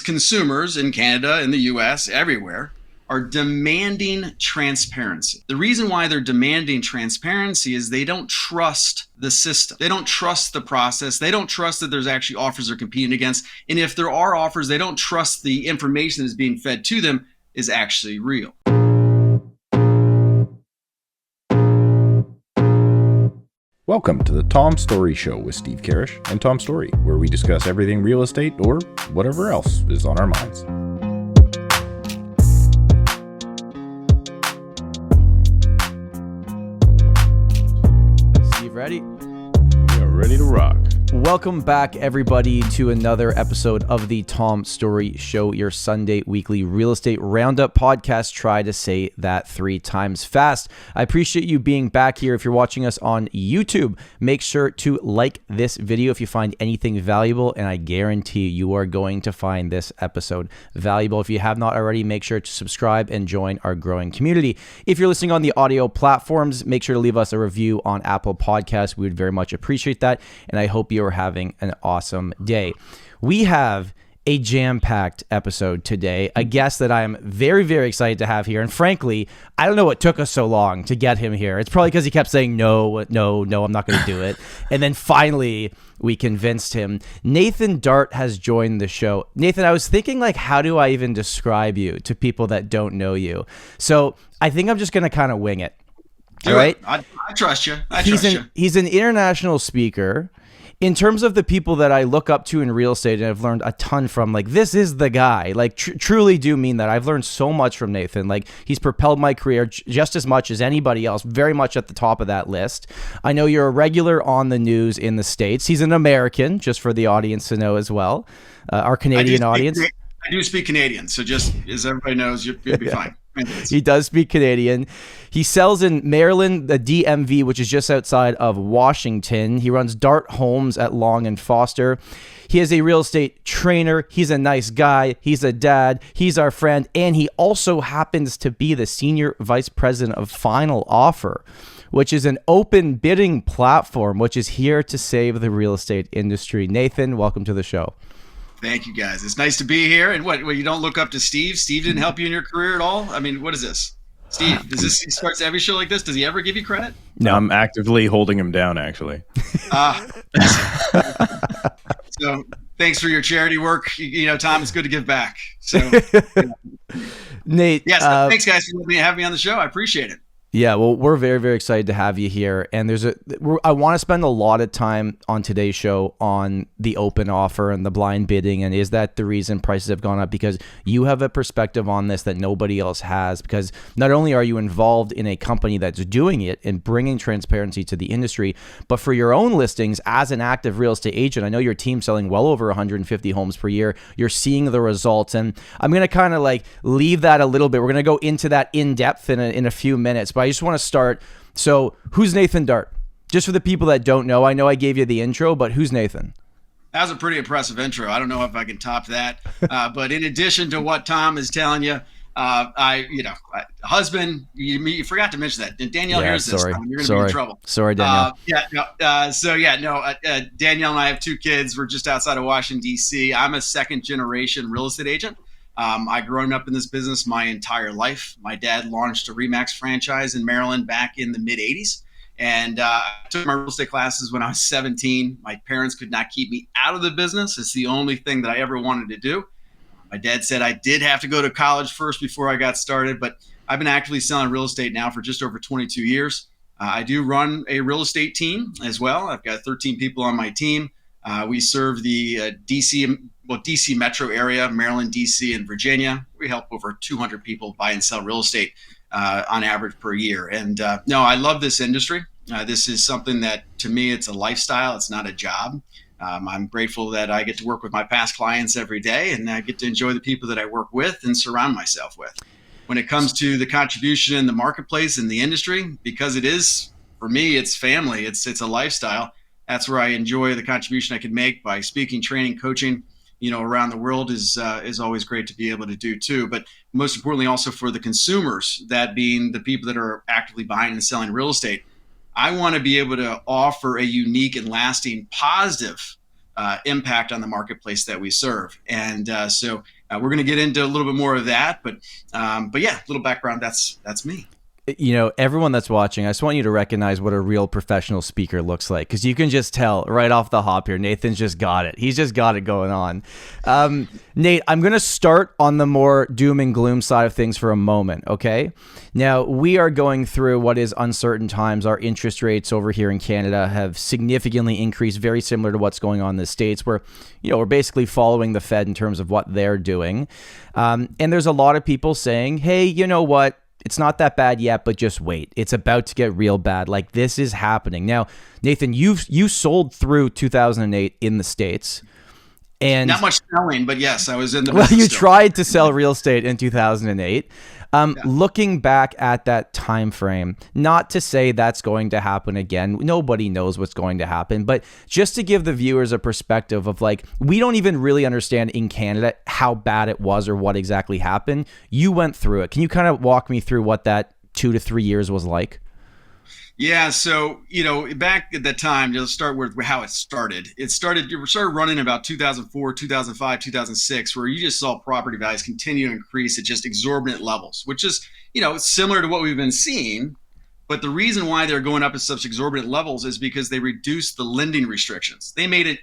consumers in Canada, in the US, everywhere, are demanding transparency. The reason why they're demanding transparency is they don't trust the system. They don't trust the process. They don't trust that there's actually offers they're competing against. And if there are offers, they don't trust the information that's being fed to them is actually real. Welcome to the Tom Storey Show with Steve Karrasch and Tom Storey, where we discuss everything real estate or whatever else is on our minds. Steve, ready? We're ready to rock. Welcome back, everybody, to another episode of the Tom Storey Show, your Sunday weekly real estate roundup podcast. Try to say that 3 times fast. I appreciate you being back here. If you're watching us on YouTube, make sure to like this video if you find anything valuable, and I guarantee you are going to find this episode valuable. If you have not already, make sure to subscribe and join our growing community. If you're listening on the audio platforms, make sure to leave us a review on Apple Podcasts. We would very much appreciate that, and I hope you're having an awesome day. We have a jam-packed episode today, a guest that I am very, very excited to have here. And frankly, I don't know what took us so long to get him here. It's probably because he kept saying, no, I'm not going to do it. And then finally, we convinced him. Nathan Dart has joined the show. Nathan, I was thinking, how do I even describe you to people that don't know you? So I think I'm just going to kind of wing it. All right? I trust you. He's an international speaker. In terms of the people that I look up to in real estate and I've learned a ton from, this is the guy. Truly do mean that. I've learned so much from Nathan. He's propelled my career just as much as anybody else, very much at the top of that list. I know you're a regular on the news in the States. He's an American, just for the audience to know as well, our Canadian audience. I do speak Canadian, so just as everybody knows, you'll be fine. He does speak Canadian. He sells in Maryland, the DMV, which is just outside of Washington. He runs Dart Homes at Long and Foster. He is a real estate trainer. He's a nice guy. He's a dad. He's our friend. And he also happens to be the senior vice president of Final Offer, which is an open bidding platform, which is here to save the real estate industry. Nathan, welcome to the show. Thank you, guys. It's nice to be here. And what you don't look up to Steve? Steve didn't help you in your career at all? I mean, what is this? Steve, he starts every show like this? Does he ever give you credit? No, I'm actively holding him down, actually. So thanks for your charity work. Tom, it's good to give back. So, Nate. Yes, thanks, guys, for having me on the show. I appreciate it. Yeah, well, we're very, very excited to have you here. And I want to spend a lot of time on today's show on the open offer and the blind bidding. And is that the reason prices have gone up? Because you have a perspective on this that nobody else has. Because not only are you involved in a company that's doing it and bringing transparency to the industry, but for your own listings as an active real estate agent, I know your team's selling well over 150 homes per year. You're seeing the results. And I'm going to kind of leave that a little bit. We're going to go into that in depth in a few minutes. But I just want to start. So who's Nathan Dart? Just for the people that don't know, I know I gave you the intro, but who's Nathan? That was a pretty impressive intro. I don't know if I can top that. But in addition to what Tom is telling you, husband, you forgot to mention that. Danielle hears this. You're going to be in trouble. Sorry, Danielle. Danielle and I have 2 kids. We're just outside of Washington, D.C. I'm a second generation real estate agent. I grown up in this business my entire life. My dad launched a RE/MAX franchise in Maryland back in the mid 80s. And I took my real estate classes when I was 17. My parents could not keep me out of the business. It's the only thing that I ever wanted to do. My dad said I did have to go to college first before I got started, but I've been actively selling real estate now for just over 22 years. I do run a real estate team as well. I've got 13 people on my team. We serve the DC metro area, Maryland, DC, and Virginia. We help over 200 people buy and sell real estate on average per year. And I love this industry. This is something that, to me, it's a lifestyle. It's not a job. I'm grateful that I get to work with my past clients every day, and I get to enjoy the people that I work with and surround myself with. When it comes to the contribution in the marketplace and the industry, because it is, for me, it's family. It's a lifestyle. That's where I enjoy the contribution I can make by speaking, training, coaching, around the world is always great to be able to do too. But most importantly, also for the consumers, that being the people that are actively buying and selling real estate, I want to be able to offer a unique and lasting positive impact on the marketplace that we serve. And so we're going to get into a little bit more of that. But yeah, little background. That's me. You know, everyone that's watching, I just want you to recognize what a real professional speaker looks like, because you can just tell right off the hop here, Nathan's just got it. He's just got it going on. Nate, I'm going to start on the more doom and gloom side of things for a moment, okay? Now, we are going through what is uncertain times. Our interest rates over here in Canada have significantly increased, very similar to what's going on in the States, where, you know, we're basically following the Fed in terms of what they're doing. And there's a lot of people saying, hey, you know what? It's not that bad yet, but just wait. It's about to get real bad. Like, this is happening. Now, Nathan, you sold through 2008 in the States. And not much selling, but yes, I was in the well, you still. tried to sell real estate in 2008. Looking back at that time frame, not to say that's going to happen again. Nobody knows what's going to happen, but just to give the viewers a perspective of, like, we don't even really understand in Canada how bad it was or what exactly happened. You went through it. Can you kind of walk me through what that 2 to 3 years was like? Yeah, so, you know, back at that time, let's start with how it started. It started running about 2004, 2005, 2006, where you just saw property values continue to increase at just exorbitant levels, which is, you know, similar to what we've been seeing. But the reason why they're going up at such exorbitant levels is because they reduced the lending restrictions. They made it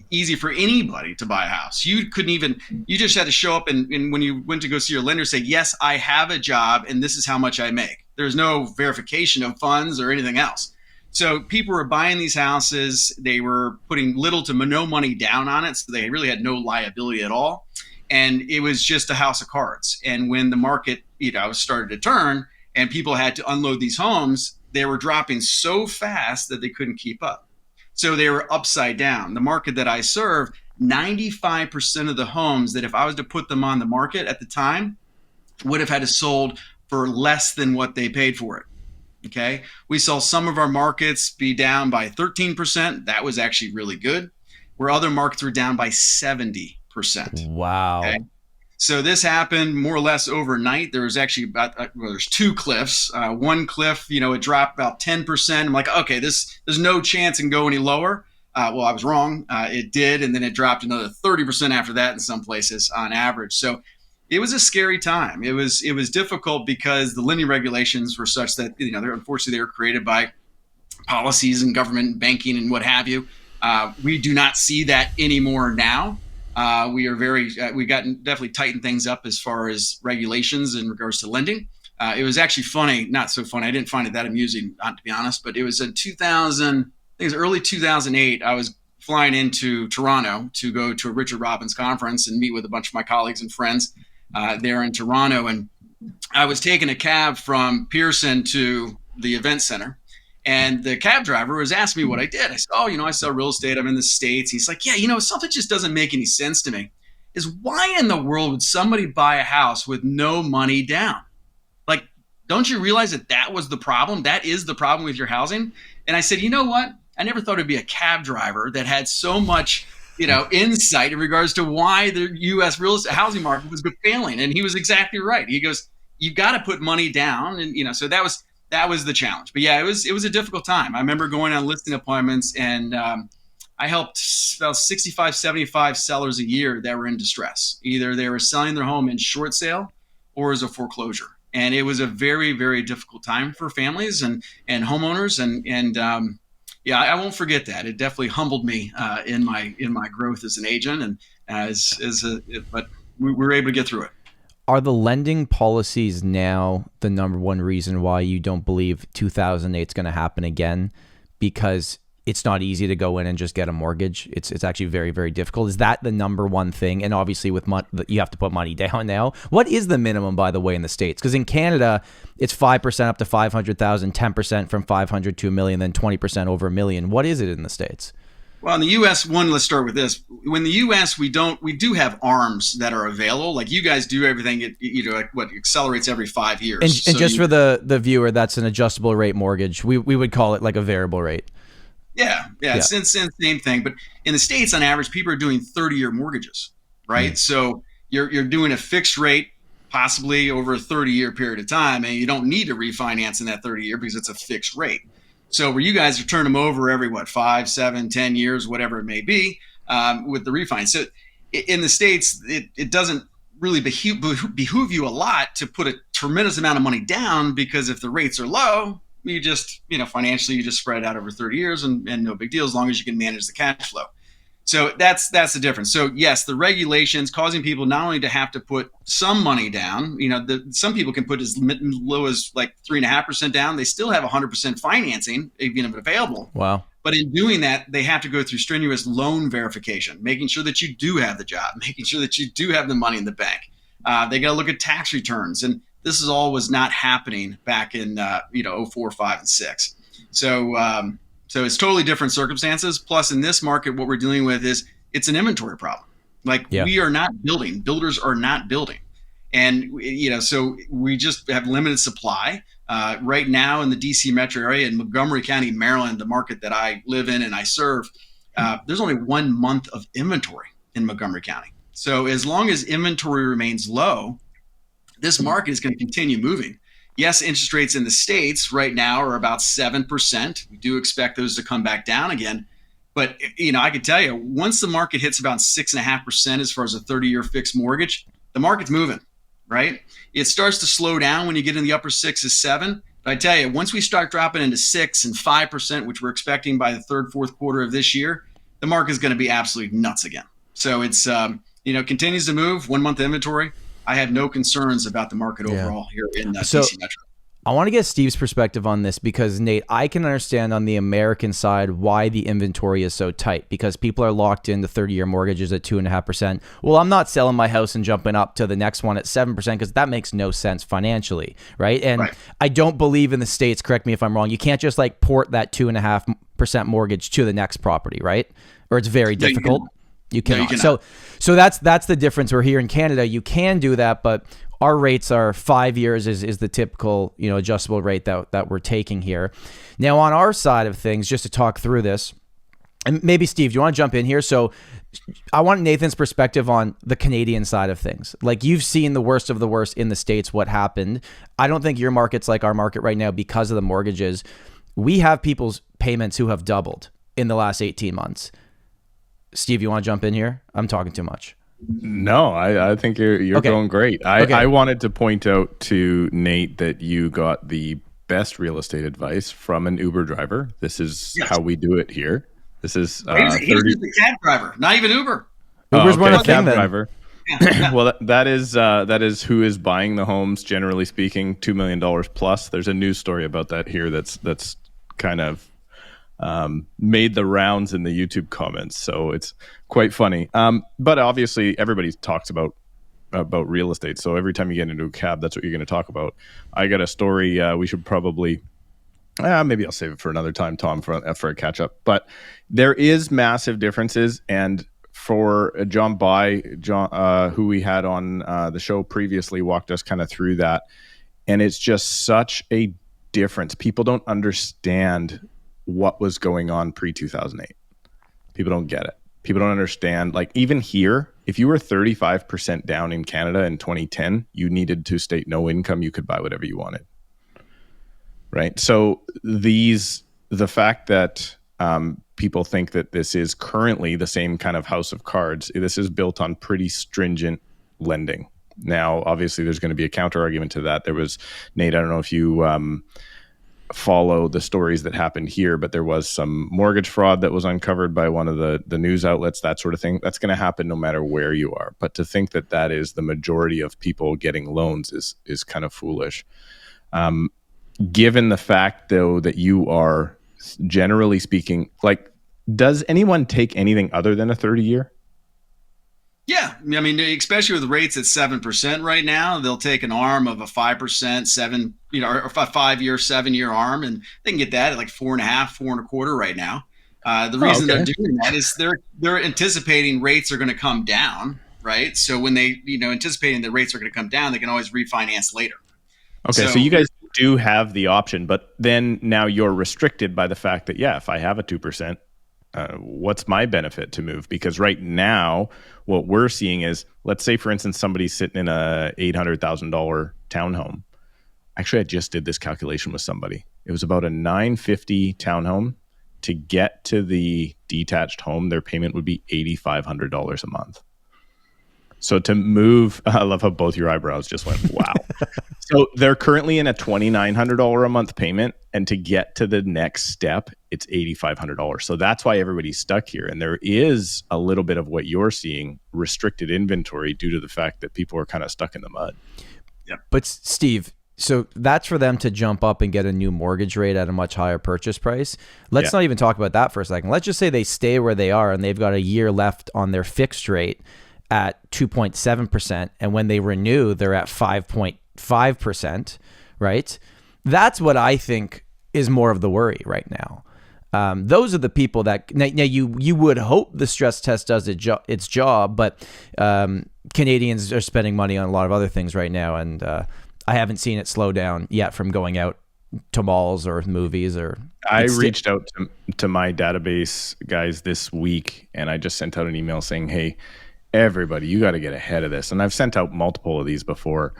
easy for anybody to buy a house. You just had to show up and when you went to go see your lender, say, yes, I have a job and this is how much I make. There's no verification of funds or anything else. So people were buying these houses. They were putting little to no money down on it. So they really had no liability at all. And it was just a house of cards. And when the market, you know, started to turn and people had to unload these homes, they were dropping so fast that they couldn't keep up. So they were upside down. The market that I serve, 95% of the homes that if I was to put them on the market at the time would have had to sold for less than what they paid for it. Okay. We saw some of our markets be down by 13%. That was actually really good. Where other markets were down by 70%. Wow. Okay? So this happened more or less overnight. There was actually there's two cliffs. One cliff, you know, it dropped about 10%. I'm like, okay, there's no chance it can go any lower. Well, I was wrong. It did. And then it dropped another 30% after that in some places on average. So it was a scary time. It was difficult because the lending regulations were such that, you know, unfortunately they were created by policies and government and banking and what have you. We do not see that anymore now. We are we definitely tightened things up as far as regulations in regards to lending. It was actually funny, not so funny. I didn't find it that amusing, to be honest, but it was in early 2008. I was flying into Toronto to go to a Richard Robbins conference and meet with a bunch of my colleagues and friends there in Toronto. And I was taking a cab from Pearson to the event center. And the cab driver was asking me what I did. I said, oh, you know, I sell real estate. I'm in the States. He's like, yeah, you know, something just doesn't make any sense to me is why in the world would somebody buy a house with no money down? Like, don't you realize that was the problem? That is the problem with your housing. And I said, you know what? I never thought it'd be a cab driver that had so much, you know, insight in regards to why the U.S. real estate housing market was failing. And he was exactly right. He goes, you've got to put money down. And, you know, so that was the challenge. But yeah, it was a difficult time. I remember going on listing appointments and I helped about 65, 75 sellers a year that were in distress. Either they were selling their home in short sale or as a foreclosure. And it was a very, very difficult time for families and homeowners. And yeah, I won't forget that. It definitely humbled me in my growth as an agent. And but we were able to get through it. Are the lending policies now the number one reason why you don't believe 2008 is going to happen again? Because it's not easy to go in and just get a mortgage. It's actually very, very difficult. Is that the number one thing? And obviously with money, you have to put money down now. What is the minimum, by the way, in the States? Because in Canada, it's 5% up to 500,000, 10% from 500 to $1 million, then 20% over $1 million. What is it in the States? Well, in the U.S., let's start with this. When the U.S., we do have ARMs that are available. Like you guys do everything, like what accelerates every 5 years. And just for the viewer, that's an adjustable rate mortgage. We would call it like a variable rate. Yeah. It's the same thing. But in the States, on average, people are doing 30-year mortgages, right? Mm. So you're doing a fixed rate, possibly over a 30-year period of time, and you don't need to refinance in that 30-year because it's a fixed rate. So where you guys are turning them over every 5, 7, 10 years, whatever it may be, with the refinance. So in the States, it doesn't really behoove you a lot to put a tremendous amount of money down, because if the rates are low, you just, financially, you just spread it out over 30 years and no big deal, as long as you can manage the cash flow. So that's the difference. So yes, the regulations causing people not only to have to put some money down, some people can put as low as like 3.5% down. They still have 100% financing, even if available. Wow. But in doing that, they have to go through strenuous loan verification, making sure that you do have the job, making sure that you do have the money in the bank. They got to look at tax returns. And this is all was not happening back in, 04, 5, and 6. So it's totally different circumstances. Plus, in this market, what we're dealing with is it's an inventory problem. We are not building. Builders are not building. And, so we just have limited supply. Right now in the D.C. metro area, in Montgomery County, Maryland, the market that I live in and I serve, there's only 1 month of inventory in Montgomery County. So as long as inventory remains low, this market is going to continue moving. Yes, interest rates in the States right now are about 7%. We do expect those to come back down again. But, I can tell you, once the market hits about 6.5% as far as a 30-year fixed mortgage, the market's moving, right? It starts to slow down when you get in the upper 6s, 7. But I tell you, once we start dropping into 6 and 5%, which we're expecting by the third, fourth quarter of this year, the market is going to be absolutely nuts again. So it's, continues to move, 1 month inventory. I have no concerns about the market overall here in DC Metro. I want to get Steve's perspective on this because, Nate, I can understand on the American side why the inventory is so tight, because people are locked into 30-year mortgages at 2.5%. Well, I'm not selling my house and jumping up to the next one at 7% because that makes no sense financially, right? And I don't believe in the States, correct me if I'm wrong, you can't just port that 2.5% mortgage to the next property, right? Or it's very difficult. You cannot. No, you cannot. So that's the difference. We're here in Canada. You can do that, but our rates are 5 years is the typical, adjustable rate that we're taking here. Now, on our side of things, just to talk through this, and maybe Steve, do you want to jump in here? So I want Nathan's perspective on the Canadian side of things. You've seen the worst of the worst in the States, what happened. I don't think your market's like our market right now because of the mortgages. We have people's payments who have doubled in the last 18 months. Steve, you want to jump in here? I'm talking too much. No, I think you're going great. I wanted to point out to Nate that you got the best real estate advice from an Uber driver. This is how we do it here. This is he was the cab driver, not even Uber. Uber's one of the cab driver. Well, that is who is buying the homes. Generally speaking, $2 million plus. There's a news story about that here. That's kind of made the rounds in the YouTube comments, so it's quite funny. But obviously, everybody talks about real estate. So every time you get into a cab, that's what you're going to talk about. I got a story. We should probably, maybe I'll save it for another time, Tom, for a catch up. But there is massive differences, and for John, who we had on the show previously, walked us kind of through that, and it's just such a difference. People don't understand what was going on pre-2008. People don't get it. People don't understand. Even here, if you were 35% down in Canada in 2010, you needed to state no income. You could buy whatever you wanted. Right? So the fact that people think that this is currently the same kind of house of cards, this is built on pretty stringent lending. Now, obviously, there's going to be a counter argument to that. There was, Nate, I don't know if you follow the stories that happened here, but there was some mortgage fraud that was uncovered by one of the news outlets, that sort of thing. That's going to happen no matter where you are. But to think that is the majority of people getting loans is kind of foolish. Given the fact, though, that you are, generally speaking, does anyone take anything other than a 30-year? Yeah, I mean, especially with rates at 7% right now, they'll take an ARM of a 5%, or a 5-year, 7-year ARM, and they can get that at 4.5%, 4.25% right now. The reason they're doing that is they're anticipating rates are going to come down, right? So when they, anticipating that rates are going to come down, they can always refinance later. Okay, so you guys do have the option, but then now you're restricted by the fact that, if I have a 2%, what's my benefit to move? Because right now, what we're seeing is, let's say, for instance, somebody's sitting in a $800,000 townhome. Actually, I just did this calculation with somebody. It was about a $950,000 townhome to get to the detached home, their payment would be $8,500 a month. So to move, I love how both your eyebrows just went, wow. So they're currently in a $2,900 a month payment. And to get to the next step, it's $8,500. So that's why everybody's stuck here. And there is a little bit of what you're seeing, restricted inventory, due to the fact that people are kind of stuck in the mud. Yeah. But Steve, so that's for them to jump up and get a new mortgage rate at a much higher purchase price. Let's not even talk about that for a second. Let's just say they stay where they are and they've got a year left on their fixed rate at 2.7%. And when they renew, they're at 5.5%, right? That's what I think is more of the worry right now. Those are the people that now you would hope the stress test does its job, but Canadians are spending money on a lot of other things right now, and I haven't seen it slow down yet from going out to malls or movies. Or I reached out to my database guys this week, and I just sent out an email saying, "Hey, everybody, you got to get ahead of this." And I've sent out multiple of these before,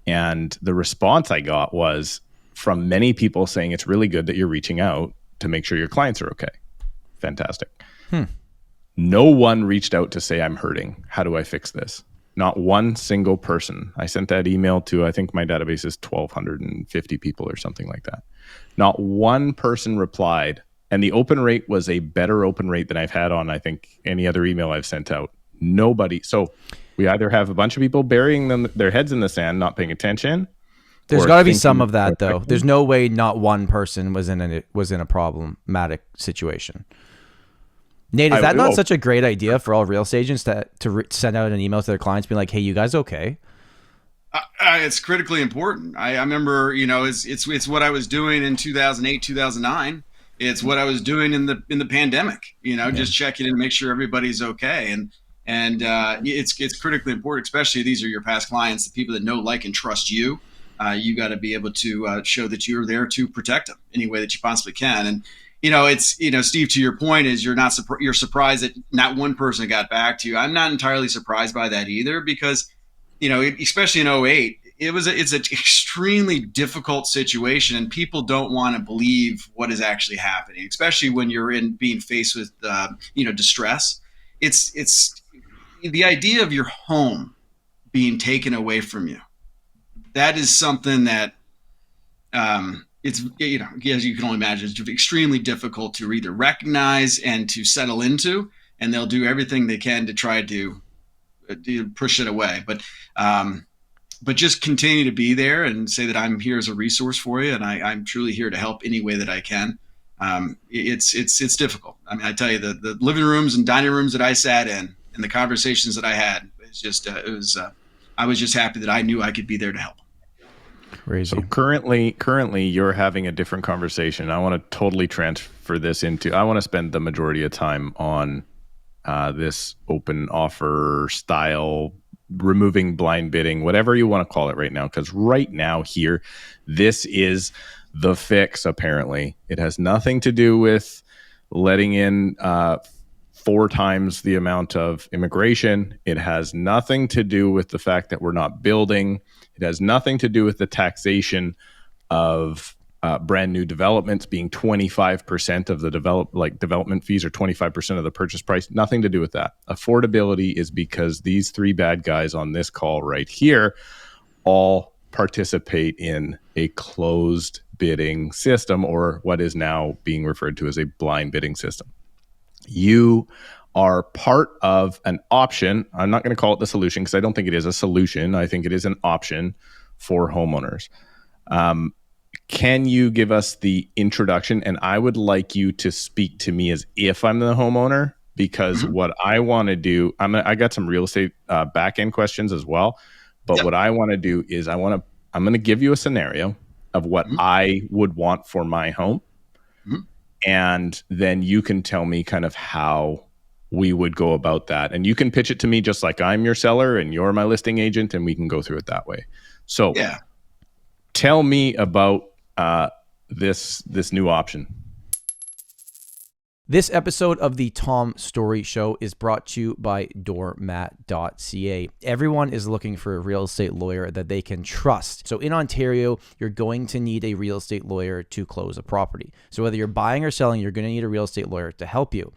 and the response I got was from many people saying it's really good that you're reaching out to make sure your clients are okay. Fantastic. No one reached out to say, I'm hurting. How do I fix this? Not one single person. I sent that email to, I think my database is 1,250 people or something like that. Not one person replied. And the open rate was a better open rate than I've had on, I think, any other email I've sent out. Nobody. So we either have a bunch of people burying their heads in the sand, not paying attention. There's got to be some of that, though. There's no way not one person was in a problematic situation. Nate, is that not such a great idea for all real estate agents to send out an email to their clients being like, hey, you guys okay? It's critically important. I remember, it's what I was doing in 2008, 2009. It's what I was doing in the pandemic, just checking in to make sure everybody's okay. And it's critically important, especially these are your past clients, the people that know, like, and trust you. You got to be able to show that you're there to protect them any way that you possibly can. And, Steve, to your point is you're surprised that not one person got back to you. I'm not entirely surprised by that either, because, especially in 2008, it's an extremely difficult situation, and people don't want to believe what is actually happening, especially when you're being faced with, distress. It's the idea of your home being taken away from you. That is something that it's, as you can only imagine, it's extremely difficult to either recognize and to settle into, and they'll do everything they can to try to push it away. But just continue to be there and say that I'm here as a resource for you, and I'm truly here to help any way that I can. It's difficult. I mean, I tell you, the living rooms and dining rooms that I sat in and the conversations that I had, it's just I was just happy that I knew I could be there to help. Crazy. So currently you're having a different conversation. I want to totally transfer this I want to spend the majority of time on this open offer style, removing blind bidding, whatever you want to call it right now. Because right now here, this is the fix, apparently. It has nothing to do with letting in 4 times the amount of immigration. It has nothing to do with the fact that we're not building. It has nothing to do with the taxation of brand new developments being 25% of the development fees, or 25% of the purchase price. Nothing to do with that. Affordability is because these 3 bad guys on this call right here all participate in a closed bidding system, or what is now being referred to as a blind bidding system. You are part of an option. I'm not going to call it the solution, because I don't think it is a solution. I think it is an option for homeowners. Can you give us the introduction? And I would like you to speak to me as if I'm the homeowner, because what I want to do, I got some real estate back end questions as well. But what I want to do is I'm going to give you a scenario of what I would want for my home. And then you can tell me kind of how we would go about that. And you can pitch it to me just like I'm your seller and you're my listing agent, and we can go through it that way. So tell me about this new option. This episode of the Tom Storey Show is brought to you by doormat.ca. Everyone is looking for a real estate lawyer that they can trust. So in Ontario, you're going to need a real estate lawyer to close a property. So whether you're buying or selling, you're going to need a real estate lawyer to help you.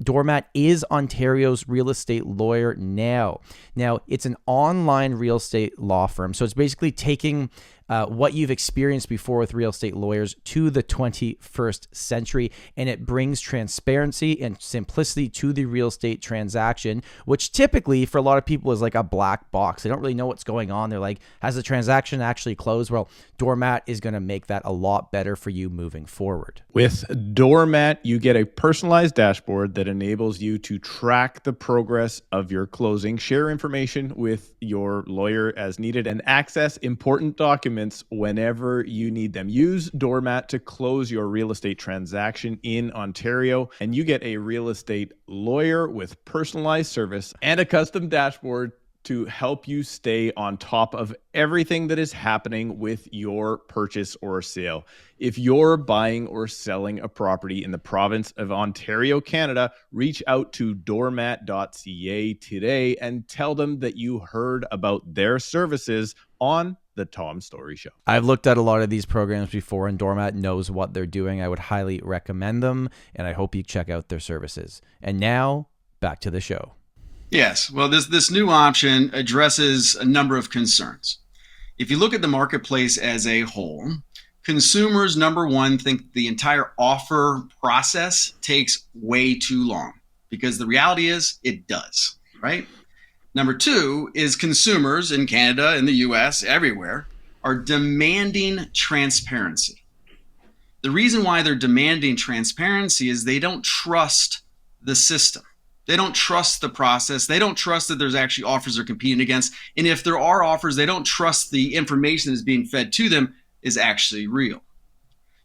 Doormat is Ontario's real estate lawyer now. Now, it's an online real estate law firm. So it's basically taking what you've experienced before with real estate lawyers to the 21st century, and it brings transparency and simplicity to the real estate transaction, which typically for a lot of people is like a black box. They don't really know what's going on. They're like, has the transaction actually closed? Well, Doormat is going to make that a lot better for you moving forward. With Doormat, you get a personalized dashboard that enables you to track the progress of your closing, share information with your lawyer as needed, and access important documents whenever you need them. Use Doormat to close your real estate transaction in Ontario, and you get a real estate lawyer with personalized service and a custom dashboard to help you stay on top of everything that is happening with your purchase or sale. If you're buying or selling a property in the province of Ontario, Canada, reach out to doormat.ca today and tell them that you heard about their services on the Tom Storey Show. I've looked at a lot of these programs before, and Doormat knows what they're doing. I would highly recommend them, and I hope you check out their services. And now, back to the show. Yes. Well, this new option addresses a number of concerns. If you look at the marketplace as a whole, consumers, number one, think the entire offer process takes way too long, because the reality is it does, right? Number two is consumers in Canada, in the US, everywhere, are demanding transparency. The reason why they're demanding transparency is they don't trust the system. They don't trust the process. They don't trust that there's actually offers they're competing against. And if there are offers, they don't trust the information that's being fed to them is actually real.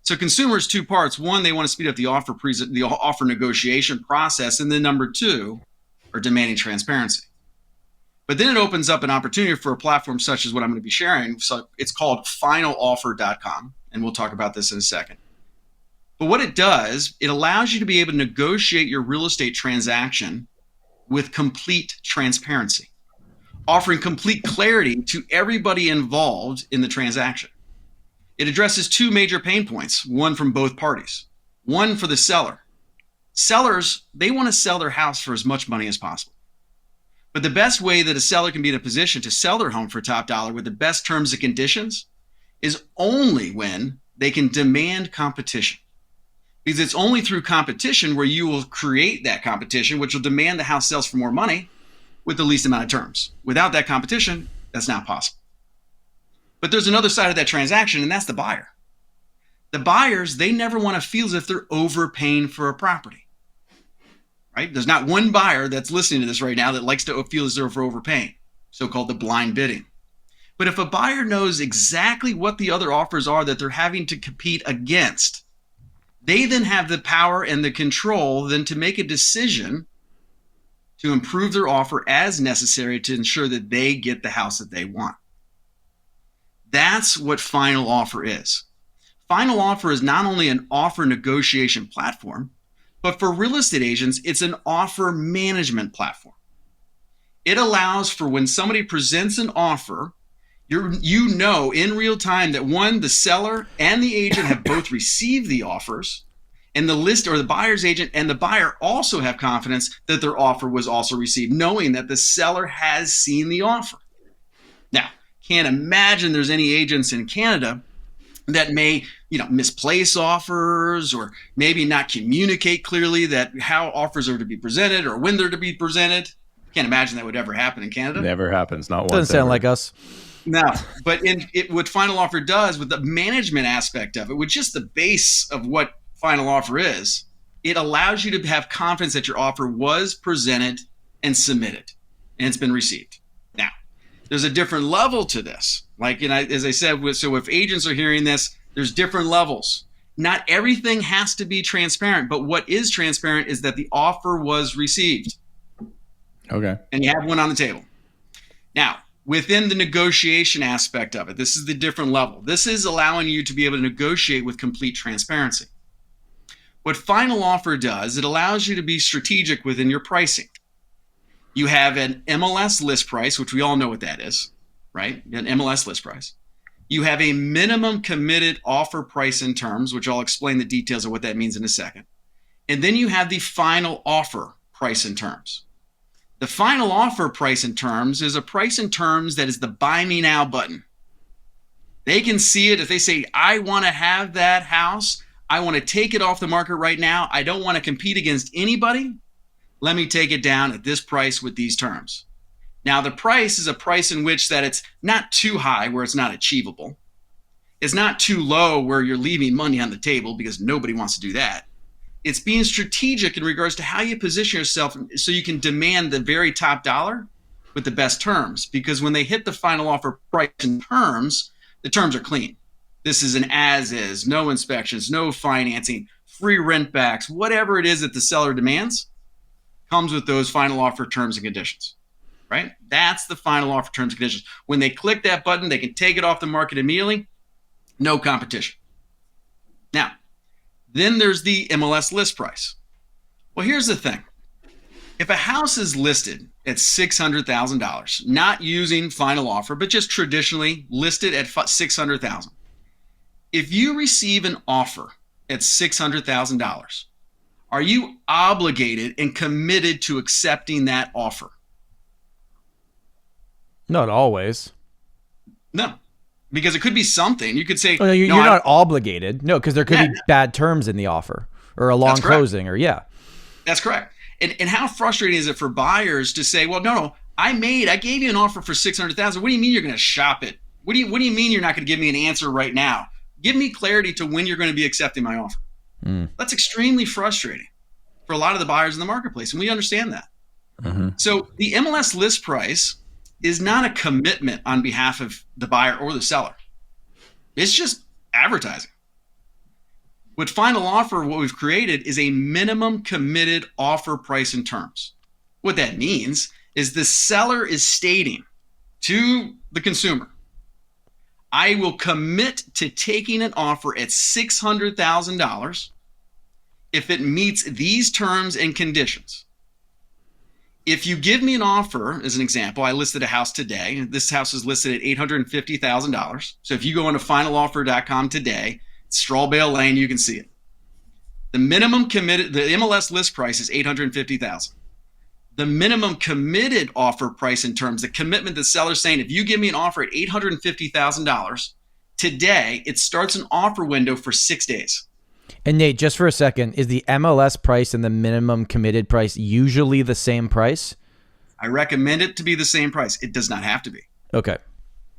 So consumers, two parts. One, they want to speed up the offer negotiation process. And then number two, are demanding transparency. But then it opens up an opportunity for a platform such as what I'm going to be sharing. So it's called finaloffer.com. And we'll talk about this in a second. But what it does, it allows you to be able to negotiate your real estate transaction with complete transparency, offering complete clarity to everybody involved in the transaction. It addresses two major pain points, one from both parties. One for the seller. Sellers, they want to sell their house for as much money as possible. But the best way that a seller can be in a position to sell their home for top dollar with the best terms and conditions is only when they can demand competition. Because it's only through competition where you will create that competition, which will demand the house sells for more money with the least amount of terms. Without that competition, that's not possible. But there's another side of that transaction, and that's the buyer. The buyers, they never want to feel as if they're overpaying for a property. Right? There's not one buyer that's listening to this right now that likes to feel as though they're overpaying, so-called the blind bidding. But if a buyer knows exactly what the other offers are that they're having to compete against, they then have the power and the control then to make a decision to improve their offer as necessary to ensure that they get the house that they want. That's what Final Offer is. Final Offer is not only an offer negotiation platform, but for real estate agents, it's an offer management platform. It allows for when somebody presents an offer, you know in real time that one, the seller and the agent have both received the offers, and the list or the buyer's agent and the buyer also have confidence that their offer was also received, knowing that the seller has seen the offer. Now, can't imagine there's any agents in Canada that may, misplace offers or maybe not communicate clearly that how offers are to be presented or when they're to be presented. Can't imagine that would ever happen in Canada. Never happens. Not once. Doesn't sound like us. No, but what Final Offer does with the management aspect of it, with just the base of what Final Offer is, it allows you to have confidence that your offer was presented and submitted and it's been received. Now, there's a different level to this. Like, as I said, so if agents are hearing this, there's different levels. Not everything has to be transparent, but what is transparent is that the offer was received. Okay. And you have one on the table. Now, within the negotiation aspect of it, this is the different level. This is allowing you to be able to negotiate with complete transparency. What final offer does, it allows you to be strategic within your pricing. You have an MLS list price, which we all know what that is, right? An MLS list price. You have a minimum committed offer price and terms, which I'll explain the details of what that means in a second. And then you have the final offer price and terms. The final offer price and terms is a price and terms that is the buy me now button. They can see it if they say, I want to have that house. I want to take it off the market right now. I don't want to compete against anybody. Let me take it down at this price with these terms. Now, the price is a price in which that it's not too high where it's not achievable. It's not too low where you're leaving money on the table because nobody wants to do that. It's being strategic in regards to how you position yourself so you can demand the very top dollar with the best terms. Because when they hit the final offer price and terms, the terms are clean. This is an as is, no inspections, no financing, free rent backs, whatever it is that the seller demands comes with those final offer terms and conditions. Right? That's the final offer terms and conditions. When they click that button, they can take it off the market immediately. No competition. Now, then there's the MLS list price. Well, here's the thing. If a house is listed at $600,000, not using final offer, but just traditionally listed at $600,000, if you receive an offer at $600,000, are you obligated and committed to accepting that offer? Not always. No, because it could be something. You could say, oh, no, you're not obligated. No, because there could be bad terms in the offer or a long closing or That's correct. And how frustrating is it for buyers to say, well, no, I gave you an offer for $600,000. What do you mean you're going to shop it? What do you mean you're not going to give me an answer right now? Give me clarity to when you're going to be accepting my offer. That's extremely frustrating for a lot of the buyers in the marketplace, and we understand that. So the MLS list price is not a commitment on behalf of the buyer or the seller. It's just advertising. With final offer, what we've created is a minimum committed offer price and terms. What that means is the seller is stating to the consumer, I will commit to taking an offer at $600,000 if it meets these terms and conditions. If you give me an offer, as an example, I listed a house today. This house is listed at $850,000. So if you go on to finaloffer.com today, Strawbale Lane, you can see it. The minimum committed, the MLS list price is $850,000. The minimum committed offer price in terms, the commitment the seller's saying, if you give me an offer at $850,000 today, it starts an offer window for 6 days. And Nate, just for a second, is the MLS price and the minimum committed price usually the same price? I recommend it to be the same price. It does not have to be. Okay.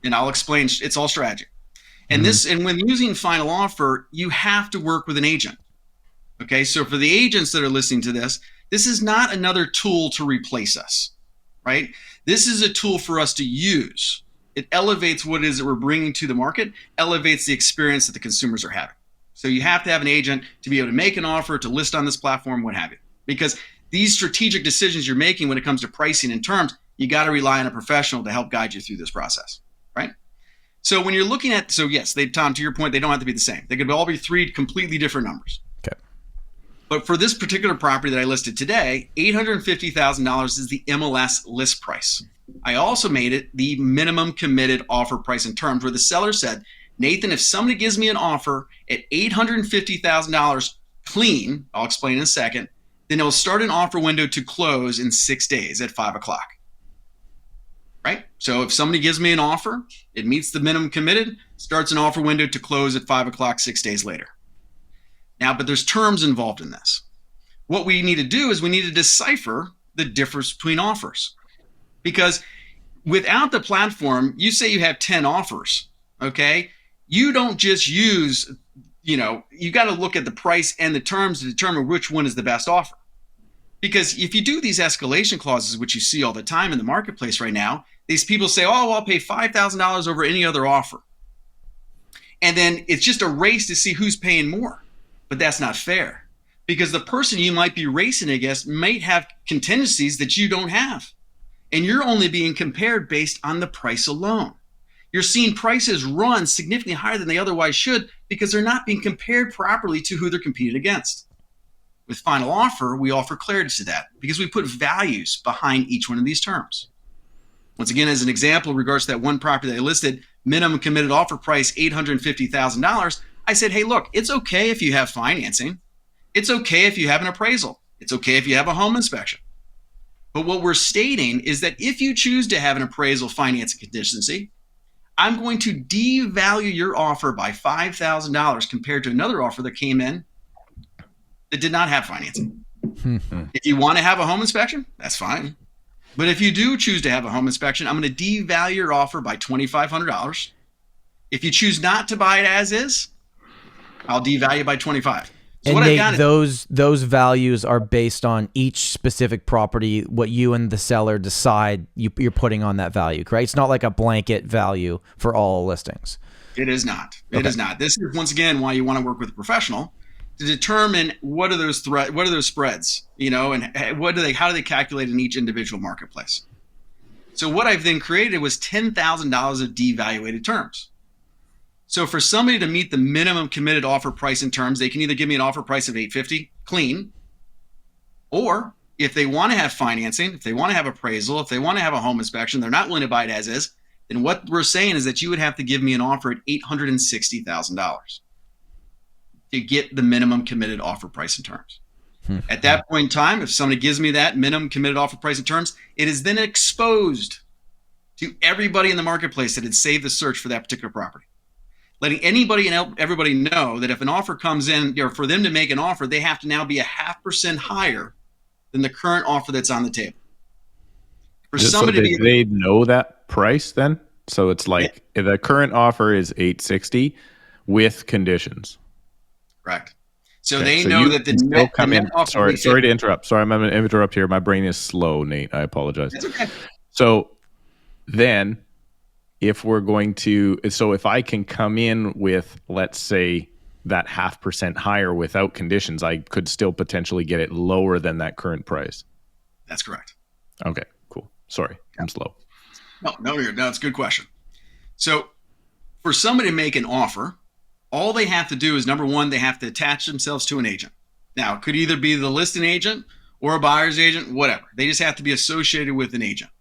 And I'll explain. It's all strategy. And and when using final offer, you have to work with an agent. Okay. So for the agents that are listening to this, this is not another tool to replace us, right? This is a tool for us to use. It elevates what it is that we're bringing to the market, elevates the experience that the consumers are having. So you have to have an agent to be able to make an offer, to list on this platform, what have you. Because these strategic decisions you're making when it comes to pricing and terms, you got to rely on a professional to help guide you through this process, right? So when you're looking at, so yes, Tom, to your point, they don't have to be the same. They could all be three completely different numbers. Okay. But for this particular property that I listed today, $850,000 is the MLS list price. I also made it the minimum committed offer price and terms, where the seller said, Nathan, if somebody gives me an offer at $850,000 clean, I'll explain in a second, then it'll start an offer window to close in 6 days at 5 o'clock. Right? So if somebody gives me an offer, it meets the minimum committed, starts an offer window to close at 5 o'clock 6 days later. Now, but there's terms involved in this. What we need to do is we need to decipher the difference between offers. Because without the platform, you say you have 10 offers, okay? You don't just use, you got to look at the price and the terms to determine which one is the best offer. Because if you do these escalation clauses, which you see all the time in the marketplace right now, these people say, oh, well, I'll pay $5,000 over any other offer. And then it's just a race to see who's paying more. But that's not fair, because the person you might be racing against might have contingencies that you don't have. And you're only being compared based on the price alone. You're seeing prices run significantly higher than they otherwise should because they're not being compared properly to who they're competing against. With final offer, we offer clarity to that because we put values behind each one of these terms. Once again, as an example, in regards to that one property that I listed, minimum committed offer price, $850,000. I said, hey, look, it's okay if you have financing. It's okay if you have an appraisal. It's okay if you have a home inspection. But what we're stating is that if you choose to have an appraisal, finance, and contingency, I'm going to devalue your offer by $5,000 compared to another offer that came in that did not have financing. If you want to have a home inspection, that's fine. But if you do choose to have a home inspection, I'm going to devalue your offer by $2,500. If you choose not to buy it as is, I'll devalue by $25,000. So and Nate, those values are based on each specific property, what you and the seller decide you're putting on that value, correct? It's not like a blanket value for all listings. It is not. It is not. This is, once again, why you want to work with a professional to determine what are those spreads, and how do they calculate in each individual marketplace. So what I've then created was $10,000 of devaluated terms. So for somebody to meet the minimum committed offer price in terms, they can either give me an offer price of $850 clean, or if they want to have financing, if they want to have appraisal, if they want to have a home inspection, they're not willing to buy it as is, then what we're saying is that you would have to give me an offer at $860,000 to get the minimum committed offer price in terms. At that point in time, if somebody gives me that minimum committed offer price in terms, it is then exposed to everybody in the marketplace that had saved the search for that particular property. Letting anybody and everybody know that if an offer comes in, for them to make an offer, they have to now be 0.5% higher than the current offer that's on the table. For somebody to be they know that price then? So it's like if the current offer is $860 with conditions. Correct. So they know that the net offer. Sorry to interrupt. Sorry, I'm going to interrupt here. My brain is slow, Nate. I apologize. That's okay. So then, if I can come in with, let's say, that 0.5% higher without conditions, I could still potentially get it lower than that current price. That's correct. Okay, cool. Sorry, I'm slow. No, it's a good question. So for somebody to make an offer, all they have to do is, number one, they have to attach themselves to an agent. Now, it could either be the listing agent or a buyer's agent, whatever. They just have to be associated with an agent.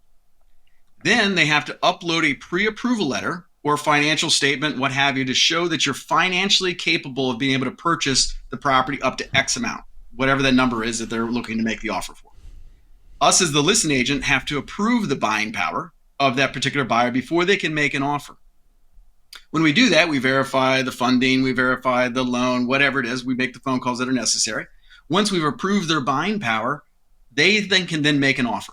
Then they have to upload a pre-approval letter or financial statement, what have you, to show that you're financially capable of being able to purchase the property up to X amount, whatever that number is that they're looking to make the offer for. Us as the listing agent have to approve the buying power of that particular buyer before they can make an offer. When we do that, we verify the funding, we verify the loan, whatever it is, we make the phone calls that are necessary. Once we've approved their buying power, they then can then make an offer.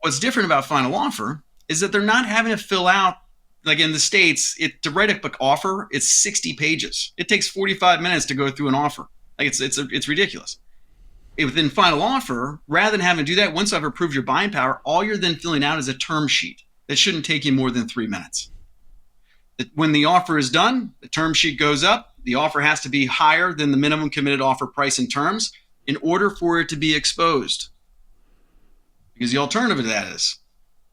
What's different about final offer is that they're not having to fill out, like in the States, to write a offer, it's 60 pages. It takes 45 minutes to go through an offer. Like it's ridiculous. Within final offer, rather than having to do that, once I've approved your buying power, all you're then filling out is a term sheet. That shouldn't take you more than 3 minutes. When the offer is done, the term sheet goes up. The offer has to be higher than the minimum committed offer price in terms in order for it to be exposed. Because the alternative to that is,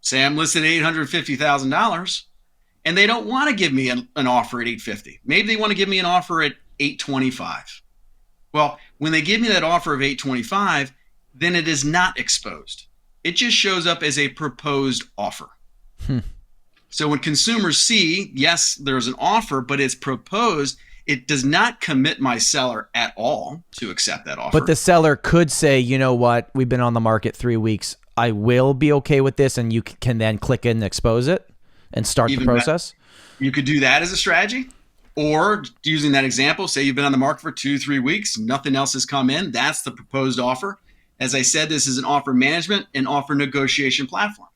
say I'm listed at $850,000 and they don't want to give me an offer at $850,000. Maybe they want to give me an offer at $825,000. Well, when they give me that offer of $825,000, then it is not exposed. It just shows up as a proposed offer. So when consumers see, yes, there's an offer, but it's proposed, it does not commit my seller at all to accept that offer. But the seller could say, you know what, we've been on the market 3 weeks. I will be okay with this, and you can then click in and expose it and start the process? You could do that as a strategy. Or using that example, say you've been on the market for 2-3 weeks, nothing else has come in. That's the proposed offer. As I said, this is an offer management and offer negotiation platform.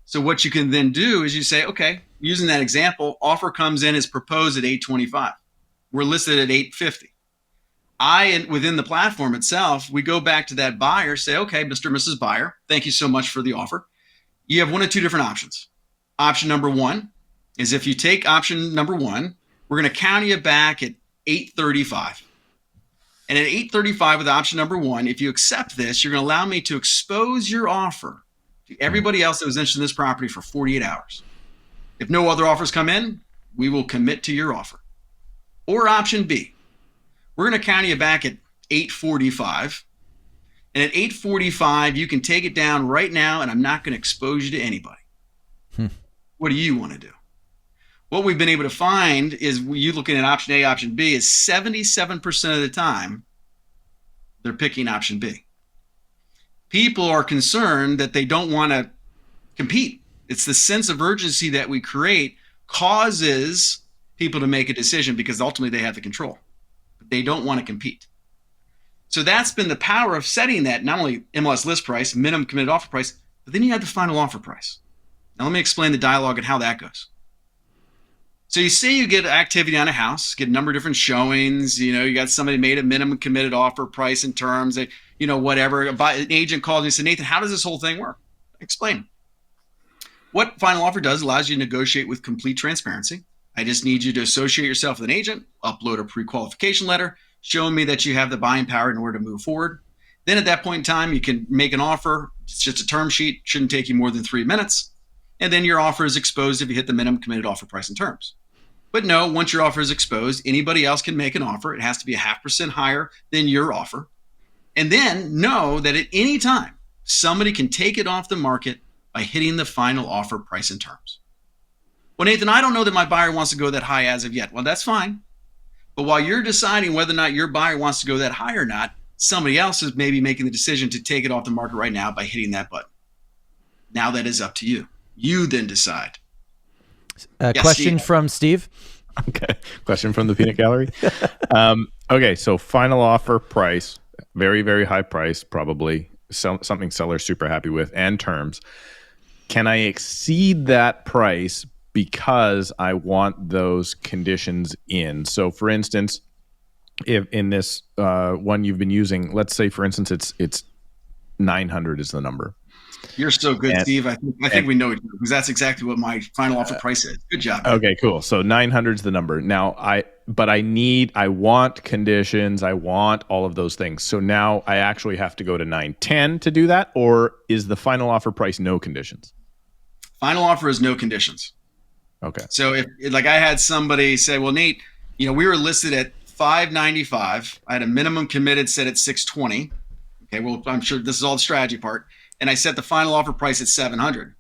So what you can then do is you say, okay, using that example, offer comes in as proposed at $825,000. We're listed at $850,000. Within the platform itself, we go back to that buyer, say, okay, Mr. and Mrs. Buyer, thank you so much for the offer. You have one of two different options. Option number one is if you take option number one, we're going to counter you back at $835,000. And at $835,000 with option number one, if you accept this, you're going to allow me to expose your offer to everybody else that was interested in this property for 48 hours. If no other offers come in, we will commit to your offer. Or option B, we're going to counter you back at $845. And at $845, you can take it down right now, and I'm not going to expose you to anybody. What do you want to do? What we've been able to find is, you looking at option A, option B, is 77% of the time, they're picking option B. People are concerned that they don't want to compete. It's the sense of urgency that we create causes people to make a decision because ultimately they have the control. But they don't want to compete. So that's been the power of setting that, not only MLS list price, minimum committed offer price, but then you have the final offer price. Now let me explain the dialogue and how that goes. So you say you get activity on a house, get a number of different showings, you got somebody made a minimum committed offer price and terms, whatever. An agent calls me and says, Nathan, how does this whole thing work? Explain. What final offer does allows you to negotiate with complete transparency. I just need you to associate yourself with an agent, upload a pre-qualification letter, showing me that you have the buying power in order to move forward. Then at that point in time, you can make an offer. It's just a term sheet, shouldn't take you more than 3 minutes. And then your offer is exposed if you hit the minimum committed offer price and terms. But no, once your offer is exposed, anybody else can make an offer. It has to be 0.5% higher than your offer. And then know that at any time, somebody can take it off the market by hitting the final offer price and terms. Well, Nathan, I don't know that my buyer wants to go that high as of yet. Well, that's fine. But while you're deciding whether or not your buyer wants to go that high or not, somebody else is maybe making the decision to take it off the market right now by hitting that button. Now that is up to you. You then decide. Question from Steve. Okay. Question from the peanut gallery. Okay. So final offer price, very, very high price, probably something seller's super happy with, and terms. Can I exceed that price because I want those conditions in? So for instance, if in this one you've been using, let's say for instance, it's 900 is the number. You're so good, Steve. I think we know each other because that's exactly what my final offer price is. Good job. Okay, cool. So 900 is the number. Now I want conditions. I want all of those things. So now I actually have to go to 910 to do that, or is the final offer price no conditions? Final offer is no conditions. Okay. So if like I had somebody say, well, Nate, we were listed at $595. I had a minimum committed set at $620. Okay. Well, I'm sure this is all the strategy part. And I set the final offer price at $700.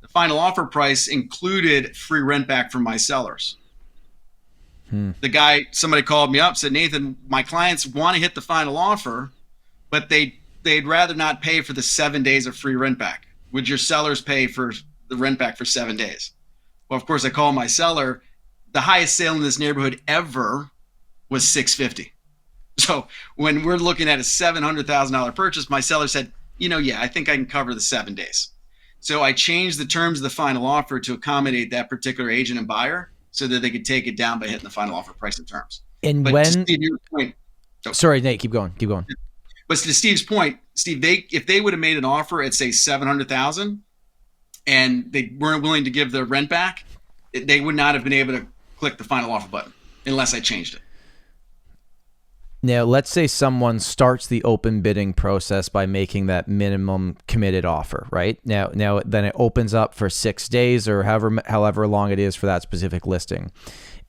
The final offer price included free rent back from my sellers. Somebody called me up, said, Nathan, my clients want to hit the final offer, but they'd rather not pay for the 7 days of free rent back. Would your sellers pay for the rent back for 7 days? Well, of course, I called my seller. The highest sale in this neighborhood ever was $650. So when we're looking at a $700,000 purchase, my seller said, I think I can cover the 7 days. So I changed the terms of the final offer to accommodate that particular agent and buyer so that they could take it down by hitting the final offer price and terms. And but when, to Steve's point, sorry, Nate, keep going. But to Steve's point, Steve, if they would have made an offer at say $700,000 and they weren't willing to give their rent back, they would not have been able to click the final offer button unless I changed it. Now, let's say someone starts the open bidding process by making that minimum committed offer, right? Now then it opens up for 6 days or however long it is for that specific listing.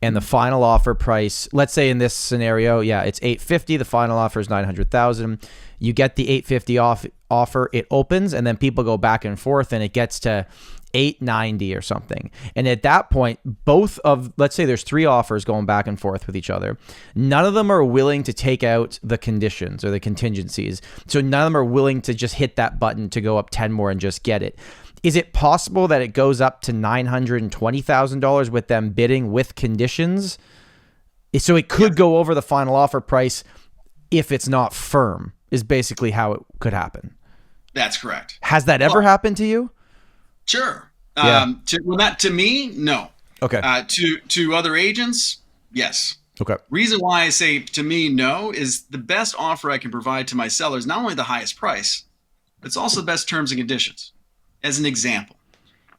And the final offer price, let's say in this scenario, it's $850. The final offer is $900,000. You get the $850 offer, it opens, and then people go back and forth, and it gets to $890 or something. And at that point, let's say there's 3 offers going back and forth with each other. None of them are willing to take out the conditions or the contingencies. So none of them are willing to just hit that button to go up 10 more and just get it. Is it possible that it goes up to $920,000 with them bidding with conditions? So it could go over the final offer price if it's not firm, is basically how it could happen. That's correct. Has that ever happened to you? Sure. Yeah. Not to me, no. Okay. To other agents, yes. Okay. Reason why I say to me no is the best offer I can provide to my sellers, not only the highest price, but it's also the best terms and conditions. As an example,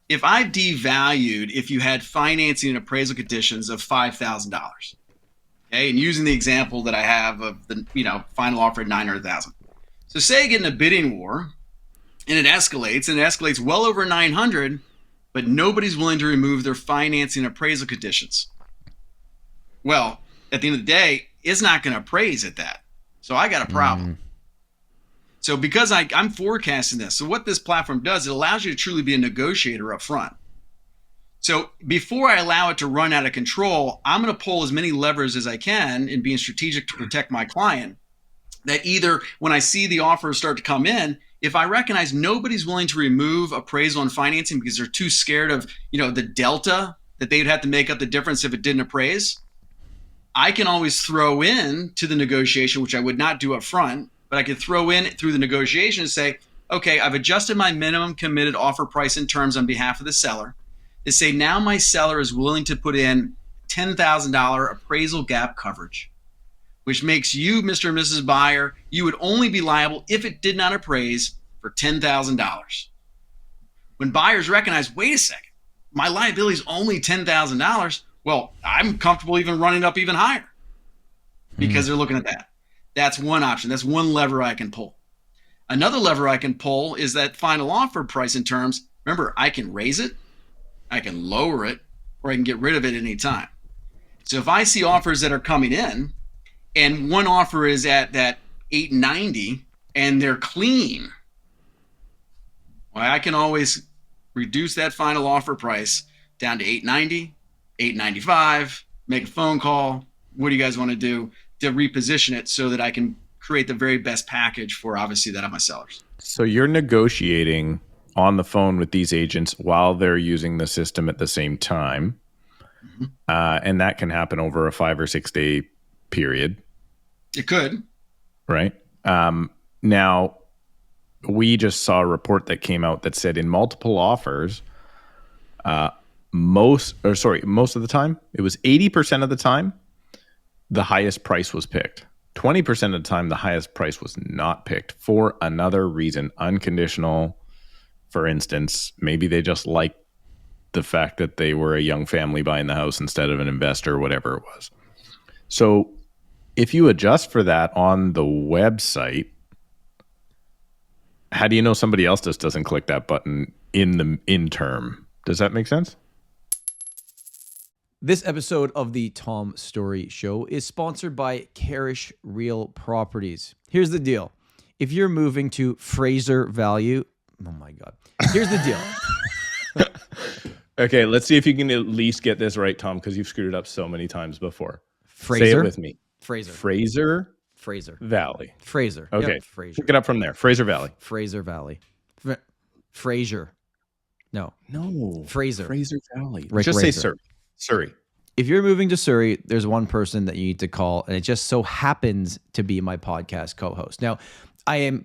if I've devalued if you had financing and appraisal conditions of $5,000, okay, and using the example that I have of the final offer at $900,000. So say I get in a bidding war and it escalates well over 900, but nobody's willing to remove their financing and appraisal conditions. Well, at the end of the day, it's not going to appraise at that. So I got a problem. So because I'm forecasting this, so what this platform does, it allows you to truly be a negotiator up front. So before I allow it to run out of control, I'm going to pull as many levers as I can in being strategic to protect my client. That either when I see the offers start to come in, if I recognize nobody's willing to remove appraisal and financing because they're too scared of, the delta that they'd have to make up the difference if it didn't appraise, I can always throw in to the negotiation, which I would not do up front, but I could throw in through the negotiation and say, okay, I've adjusted my minimum committed offer price and terms on behalf of the seller. They say now my seller is willing to put in $10,000 appraisal gap coverage, which makes you, Mr. and Mrs. Buyer, you would only be liable if it did not appraise for $10,000. When buyers recognize, wait a second, my liability is only $10,000, well, I'm comfortable even running up even higher because they're looking at that. That's one option. That's one lever I can pull. Another lever I can pull is that final offer price and terms. Remember, I can raise it, I can lower it, or I can get rid of it at any time. So if I see offers that are coming in and one offer is at that $890 and they're clean, well, I can always reduce that final offer price down to $890, $895, make a phone call. What do you guys want to do to reposition it so that I can create the very best package for obviously that of my sellers? So you're negotiating on the phone with these agents while they're using the system at the same time. And that can happen over a 5 or 6 day period. It could. Right. Now, we just saw a report that came out that said in multiple offers, most of the time, it was 80% of the time, the highest price was picked. 20% of the time, the highest price was not picked for another reason, unconditional. For instance, maybe they just liked the fact that they were a young family buying the house instead of an investor, whatever it was. So if you adjust for that on the website, how do you know somebody else just doesn't click that button in term? Does that make sense? This episode of the Tom Storey Show is sponsored by Karrasch Real Properties. Here's the deal. If you're moving to Fraser Valley, oh my God. Here's the deal. Okay, let's see if you can at least get this right, Tom, because you've screwed it up so many times before. Fraser? Say it with me. Fraser. Valley. Fraser. Okay. Yep, Fraser. Pick it up from there. Fraser Valley. Fraser Valley. Fraser. No. Fraser. Fraser Valley. Rick Just Razor. say Surrey. If you're moving to Surrey, there's one person that you need to call, and it just so happens to be my podcast co-host. Now, I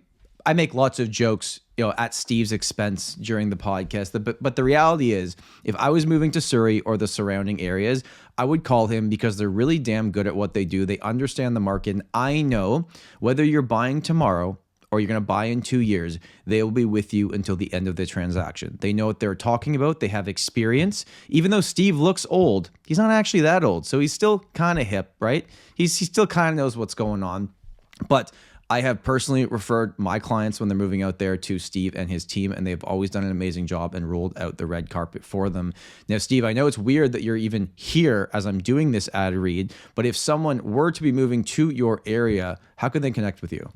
make lots of jokes, at Steve's expense during the podcast. But the reality is, if I was moving to Surrey or the surrounding areas, I would call him because they're really damn good at what they do. They understand the market. And I know whether you're buying tomorrow or you're going to buy in 2 years, they will be with you until the end of the transaction. They know what they're talking about. They have experience. Even though Steve looks old, he's not actually that old. So he's still kind of hip, right? He still kind of knows what's going on. But I have personally referred my clients when they're moving out there to Steve and his team, and they've always done an amazing job and rolled out the red carpet for them. Now, Steve, I know it's weird that you're even here as I'm doing this ad read, but if someone were to be moving to your area, how could they connect with you?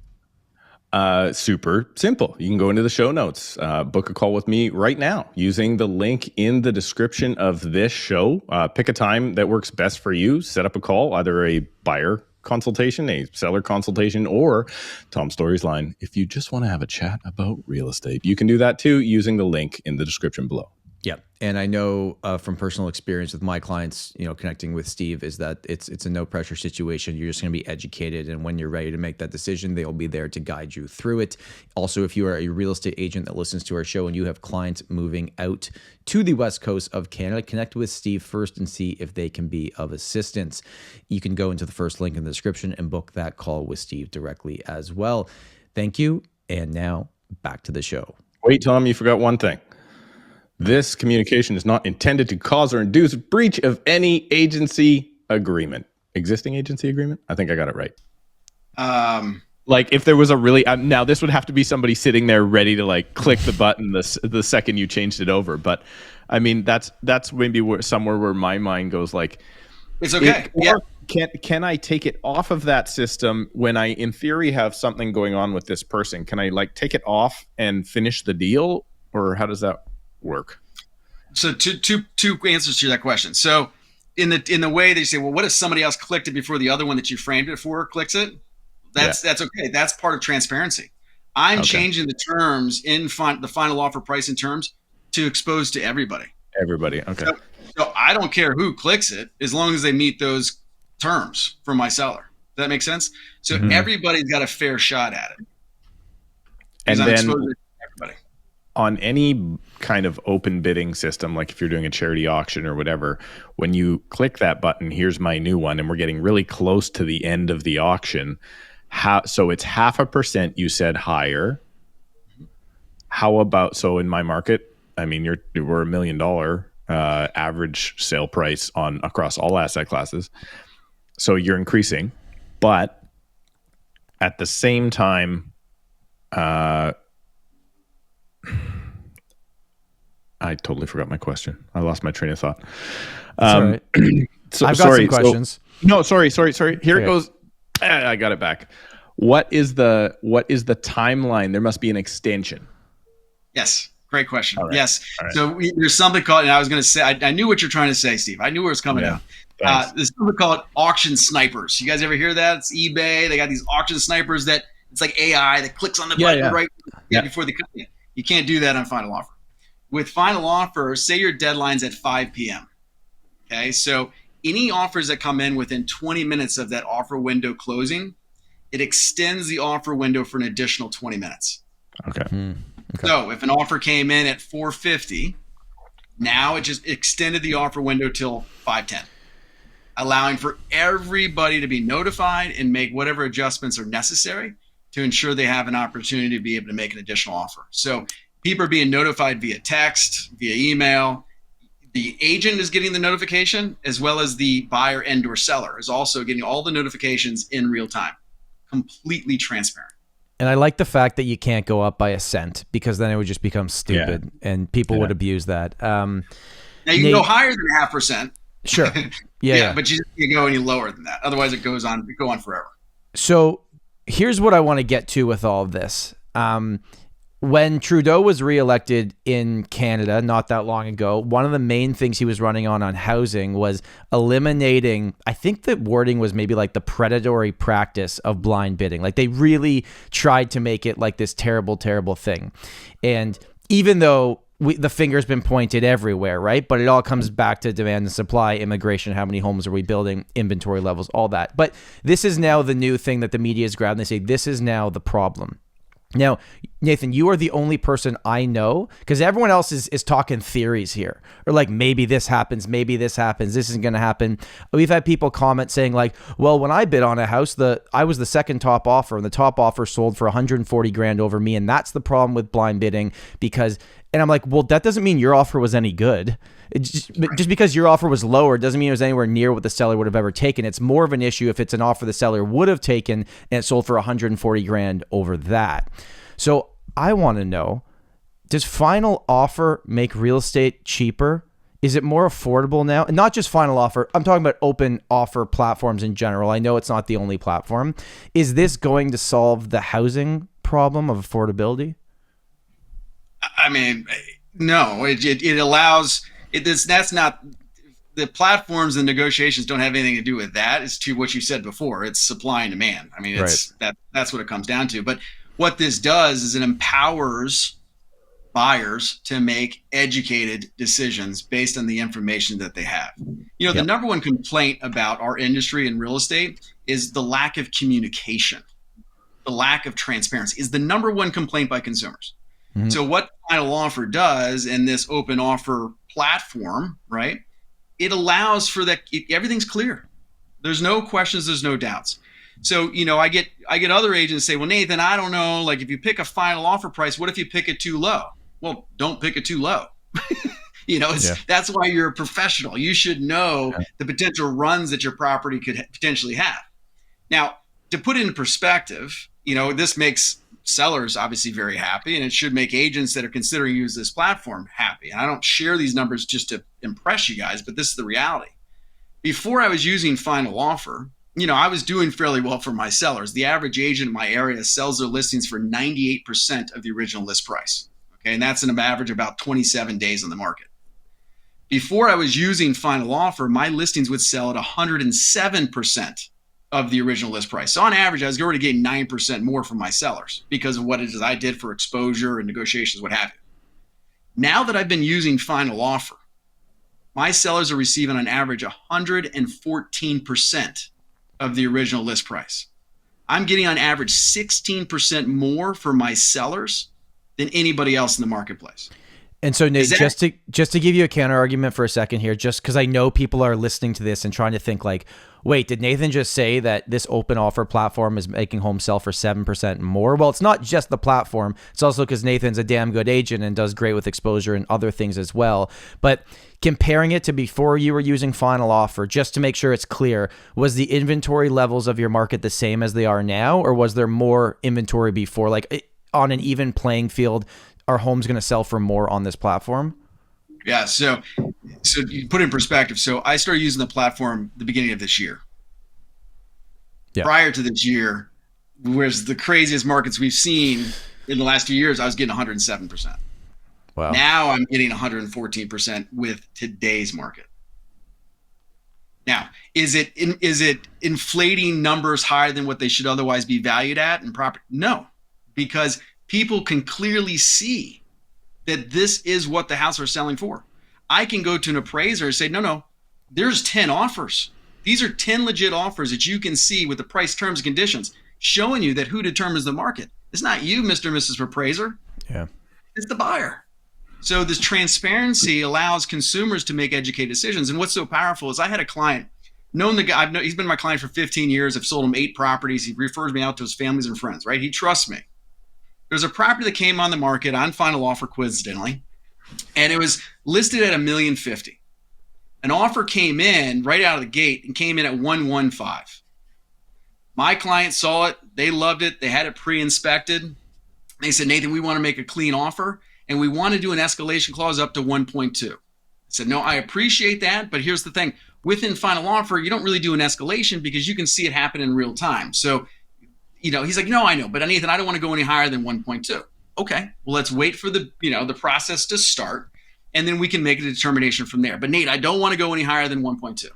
Super simple. You can go into the show notes, book a call with me right now using the link in the description of this show. Pick a time that works best for you. Set up a call, either a buyer consultation, a seller consultation, or Tom Storey's line. If you just want to have a chat about real estate, you can do that too using the link in the description below. Yeah. And I know from personal experience with my clients, connecting with Steve is that it's a no pressure situation. You're just going to be educated. And when you're ready to make that decision, they'll be there to guide you through it. Also, if you are a real estate agent that listens to our show and you have clients moving out to the West Coast of Canada, connect with Steve first and see if they can be of assistance. You can go into the first link in the description and book that call with Steve directly as well. Thank you. And now back to the show. Wait, Tom, you forgot one thing. This communication is not intended to cause or induce breach of any agency agreement. Existing agency agreement? I think I got it right. Like if there was a really now this would have to be somebody sitting there ready to click the button the second you changed it over. But I mean that's maybe somewhere where my mind goes It's okay. Yeah. Can I take it off of that system when I, in theory, have something going on with this person? Can I like take it off and finish the deal, or how does that work? So two answers to that question. So in the way they say, well, what if somebody else clicked it before the other one that you framed it for clicks it? That's okay. That's part of transparency. I'm changing the terms in the final offer pricing terms to expose to everybody. Everybody. Okay. So I don't care who clicks it as long as they meet those terms for my seller. Does that make sense? So everybody's got a fair shot at it. And I'm then exposing it to everybody. On any kind of open bidding system, like if you're doing a charity auction or whatever, when you click that button, here's my new one, and we're getting really close to the end of the auction. So it's 0.5%, you said higher. How about, so in my market, I mean, we're $1 million average sale price across all asset classes. So you're increasing, but at the same time, I totally forgot my question. I lost my train of thought. All right. I've got some questions. Sorry. Here it goes. I got it back. What is the timeline? There must be an extension. Yes. Great question. Right. Yes. Right. So there's something called, and I was going to say, I knew what you're trying to say, Steve. I knew where it was coming down. There's something called auction snipers. You guys ever hear that? It's eBay. They got these auction snipers that it's like AI that clicks on the button before they come in. You can't do that on final offer. With final offer, say your deadline's at 5 p.m. Okay. So any offers that come in within 20 minutes of that offer window closing, it extends the offer window for an additional 20 minutes. Okay. Okay. So if an offer came in at 450, now it just extended the offer window till 510, allowing for everybody to be notified and make whatever adjustments are necessary to ensure they have an opportunity to be able to make an additional offer. So people are being notified via text, via email. The agent is getting the notification, as well as the buyer and or seller is also getting all the notifications in real time, completely transparent. And I like the fact that you can't go up by a cent, because then it would just become stupid and people would abuse that. Now you can go higher than 0.5%. Sure. Yeah. But you go any lower than that. Otherwise it go on forever. So here's what I want to get to with all of this. When Trudeau was reelected in Canada not that long ago, one of the main things he was running on housing was eliminating, I think the wording was maybe like the predatory practice of blind bidding. Like they really tried to make it like this terrible, terrible thing. And even though the finger's been pointed everywhere, right? But it all comes back to demand and supply, immigration, how many homes are we building, inventory levels, all that. But this is now the new thing that the media has grabbed, and they say this is now the problem. Now, Nathan, you are the only person I know, because everyone else is talking theories here, or like maybe this happens, this isn't going to happen. We've had people comment saying like, well, when I bid on a house, I was the second top offer, and the top offer sold for 140 grand over me, and that's the problem with blind bidding. And I'm like, well, that doesn't mean your offer was any good. Just because your offer was lower doesn't mean it was anywhere near what the seller would have ever taken. It's more of an issue if it's an offer the seller would have taken and it sold for 140 grand over that. So I want to know, does final offer make real estate cheaper? Is it more affordable now? And not just final offer. I'm talking about open offer platforms in general. I know it's not the only platform. Is this going to solve the housing problem of affordability? I mean, no, it allows it. That's not the platforms and negotiations don't have anything to do with that. It's to what you said before. It's supply and demand. I mean, that's what it comes down to. But what this does is it empowers buyers to make educated decisions based on the information that they have. You know, the number one complaint about our industry in real estate is the lack of communication, the lack of transparency is the number one complaint by consumers. Mm-hmm. So what final offer does in this open offer platform, right? It allows for that. Everything's clear. There's no questions. There's no doubts. So, you know, I get other agents say, well, Nathan, I don't know. Like if you pick a final offer price, what if you pick it too low? Well, don't pick it too low. You know, that's why you're a professional. You should know the potential runs that your property could potentially have. Now, to put it in perspective, you know, this makes sellers obviously very happy, and it should make agents that are considering use this platform happy. And I don't share these numbers just to impress you guys, but this is the reality. Before I was using final offer, I was doing fairly well for my sellers. The average agent in my area sells their listings for 98% of the original list price. Okay, and that's an average about 27 days on the market. Before I was using final offer, my listings would sell at 107% of the original list price. So on average, I was already getting 9% more from my sellers because of what it is I did for exposure and negotiations, what have you. Now that I've been using final offer, my sellers are receiving on average 114% of the original list price. I'm getting on average 16% more for my sellers than anybody else in the marketplace. And so, Nate, just to give you a counter argument for a second here, just because I know people are listening to this and trying to think like, wait, did Nathan just say that this open offer platform is making homes sell for 7% more? Well, it's not just the platform. It's also because Nathan's a damn good agent and does great with exposure and other things as well. But comparing it to before you were using final offer, just to make sure it's clear, was the inventory levels of your market the same as they are now? Or was there more inventory before? Like on an even playing field, are homes going to sell for more on this platform? Yeah. So you put it in perspective. So I started using the platform the beginning of this year. Yeah. Prior to this year, whereas the craziest markets we've seen in the last few years, I was getting 107%. Wow. Now I'm getting 114% with today's market. Now, is it inflating numbers higher than what they should otherwise be valued at in property? No, because people can clearly see that this is what the houses are selling for. I can go to an appraiser and say, no, there's 10 offers. These are 10 legit offers that you can see with the price, terms, and conditions, showing you that who determines the market. It's not you, Mr. and Mrs. Appraiser. Yeah. It's the buyer. So this transparency allows consumers to make educated decisions. And what's so powerful is I had a client, known the guy, he's been my client for 15 years. I've sold him 8 properties. He refers me out to his families and friends, right? He trusts me. There's a property that came on the market on final offer coincidentally, and it was listed at $1,050,000. An offer came in right out of the gate and came in at $115,000. My client saw it. They loved it. They had it pre-inspected. They said, Nathan, we want to make a clean offer, and we want to do an escalation clause up to 1.2. I said, no, I appreciate that, but here's the thing. Within final offer, you don't really do an escalation because you can see it happen in real time. So he's like, no, I know, but Nathan, I don't want to go any higher than 1.2. Okay, well, let's wait for the process to start, and then we can make a determination from there. But Nate, I don't want to go any higher than 1.2.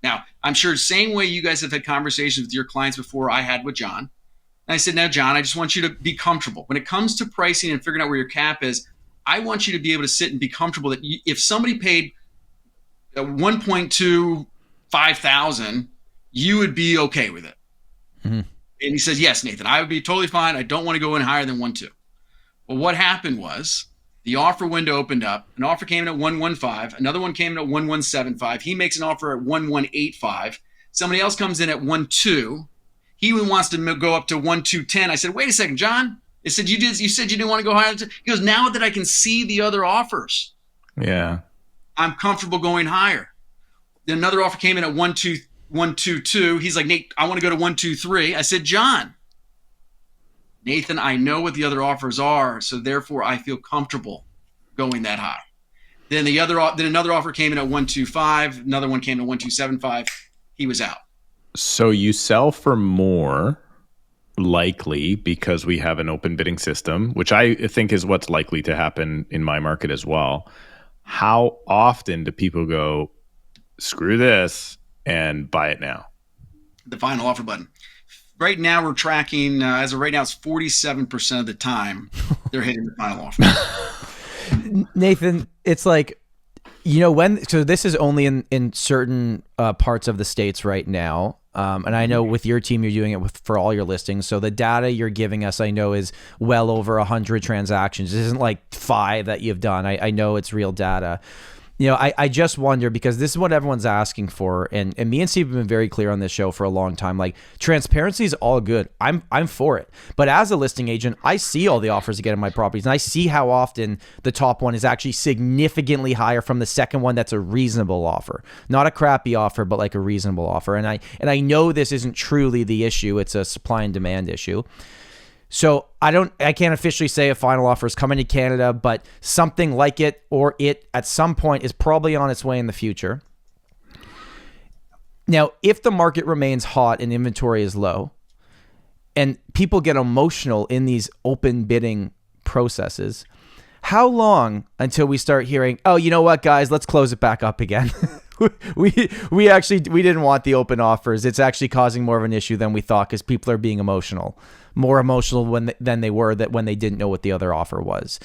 Now, I'm sure same way you guys have had conversations with your clients before I had with John. And I said, now, John, I just want you to be comfortable. When it comes to pricing and figuring out where your cap is, I want you to be able to sit and be comfortable that if somebody paid 1.2, $5,000, you would be okay with it. Mm-hmm. And he says, yes, Nathan, I would be totally fine. I don't want to go in higher than 1.2. Well, what happened was the offer window opened up. An offer came in at 1.15. Another one came in at 1.175. He makes an offer at 1.185. Somebody else comes in at 1.2. He wants to go up to 1.210. I said, wait a second, John. I said, you said you didn't want to go higher. He goes, now that I can see the other offers, yeah, I'm comfortable going higher. Then another offer came in at 1.22. He's like, Nate, I want to go to 1.23. I said, John, Nathan, I know what the other offers are, so therefore I feel comfortable going that high. Then another offer came in at 1.25. Another one came in at 1.275. He was out. So you sell for more, likely because we have an open bidding system, which I think is what's likely to happen in my market as well. How often do people go, screw this, and buy it now? The final offer button. Right now we're tracking, as of right now, it's 47% of the time they're hitting the final offer. Nathan, it's like, so this is only in certain parts of the states right now. And I know with your team, you're doing it for all your listings. So the data you're giving us, I know, is well over 100 transactions. This isn't like 5 that you've done. I know it's real data. I just wonder, because this is what everyone's asking for, and me and Steve have been very clear on this show for a long time. Like, transparency is all good. I'm for it. But as a listing agent, I see all the offers I get in my properties, and I see how often the top one is actually significantly higher from the second one that's a reasonable offer. Not a crappy offer, but like a reasonable offer. And I know this isn't truly the issue. It's a supply and demand issue. So I can't officially say a final offer is coming to Canada, but something like it, or it at some point, is probably on its way in the future. Now, if the market remains hot and inventory is low, and people get emotional in these open bidding processes, how long until we start hearing, oh, you know what, guys, let's close it back up again? we didn't want the open offers. It's actually causing more of an issue than we thought because people are being emotional, more emotional than they were when they didn't know what the other offer was.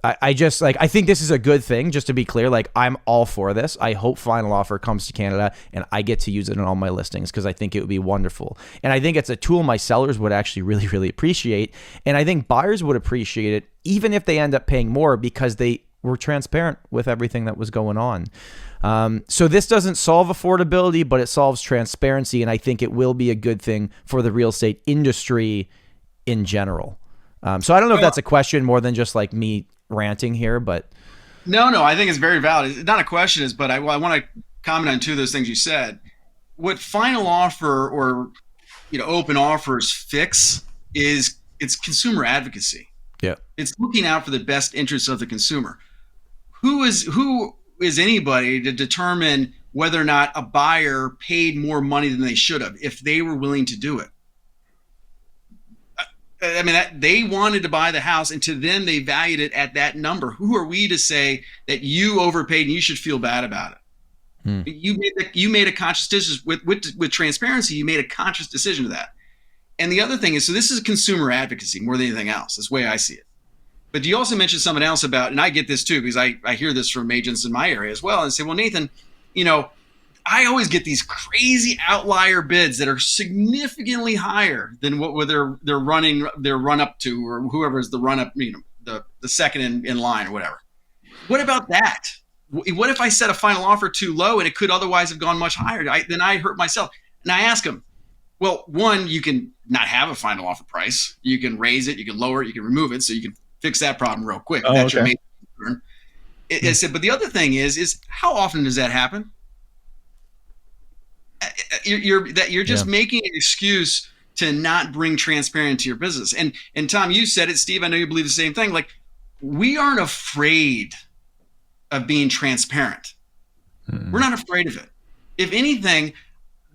I think this is a good thing, just to be clear. Like, I'm all for this. I hope final offer comes to Canada and I get to use it in all my listings because I think it would be wonderful. And I think it's a tool my sellers would actually really, really appreciate. And I think buyers would appreciate it, even if they end up paying more, because they were transparent with everything that was going on. So this doesn't solve affordability, but it solves transparency. And I think it will be a good thing for the real estate industry in general. So I don't know if that's a question more than just like me ranting here, but no, I think it's very valid. It's not a question, but I want to comment on two of those things you said. What final offer or open offers fix is it's consumer advocacy. Yeah, it's looking out for the best interests of the consumer. Who is anybody to determine whether or not a buyer paid more money than they should have if they were willing to do it? I mean, they wanted to buy the house, and to them, they valued it at that number. Who are we to say that you overpaid and you should feel bad about it? You made a conscious decision with transparency. You made a conscious decision to that. And the other thing is, so this is consumer advocacy more than anything else. That's the way I see it. But you also mentioned something else about, and I get this too because I hear this from agents in my area as well, and say, well, Nathan, I always get these crazy outlier bids that are significantly higher than what they're running their run up to, or whoever's the run up, the second in line or whatever. What about that? What if I set a final offer too low and it could otherwise have gone much higher? Then I hurt myself. And I ask them, well, one, you can not have a final offer price. You can raise it, you can lower it, you can remove it, so you can fix that problem real quick. That's your main concern. I said, but the other thing is how often does that happen? You're just making an excuse to not bring transparency to your business. And Tom, you said it. Steve, I know you believe the same thing. Like, we aren't afraid of being transparent. We're not afraid of it. If anything,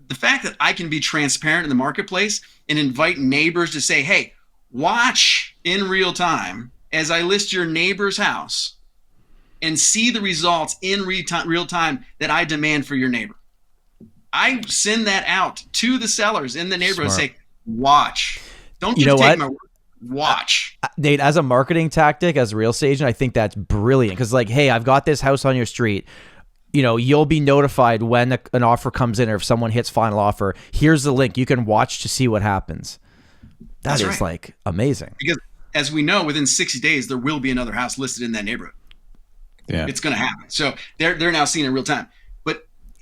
the fact that I can be transparent in the marketplace and invite neighbors to say, hey, watch in real time as I list your neighbor's house and see the results in real time that I demand for your neighbor. I send that out to the sellers in the neighborhood and say, watch. Don't just take my word. Watch. Nate, as a marketing tactic, as a real estate agent, I think that's brilliant. Because like, hey, I've got this house on your street. You'll be notified when an offer comes in or if someone hits final offer. Here's the link. You can watch to see what happens. That is like amazing. Because as we know, within 60 days, there will be another house listed in that neighborhood. Yeah, it's going to happen. So they're now seeing it in real time.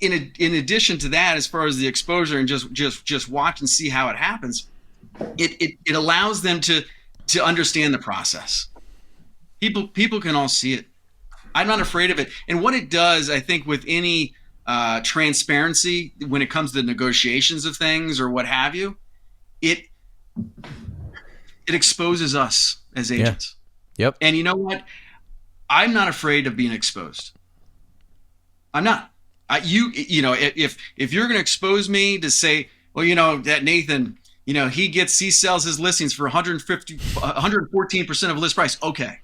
In addition to that, as far as the exposure and just watch and see how it happens, it allows them to understand the process. People can all see it. I'm not afraid of it. And what it does, I think, with any transparency when it comes to negotiations of things or what have you, it exposes us as agents. Yeah. Yep. And you know what? I'm not afraid of being exposed. I'm not. If you're going to expose me to say, well, that Nathan, he sells his listings for 114% of list price. Okay.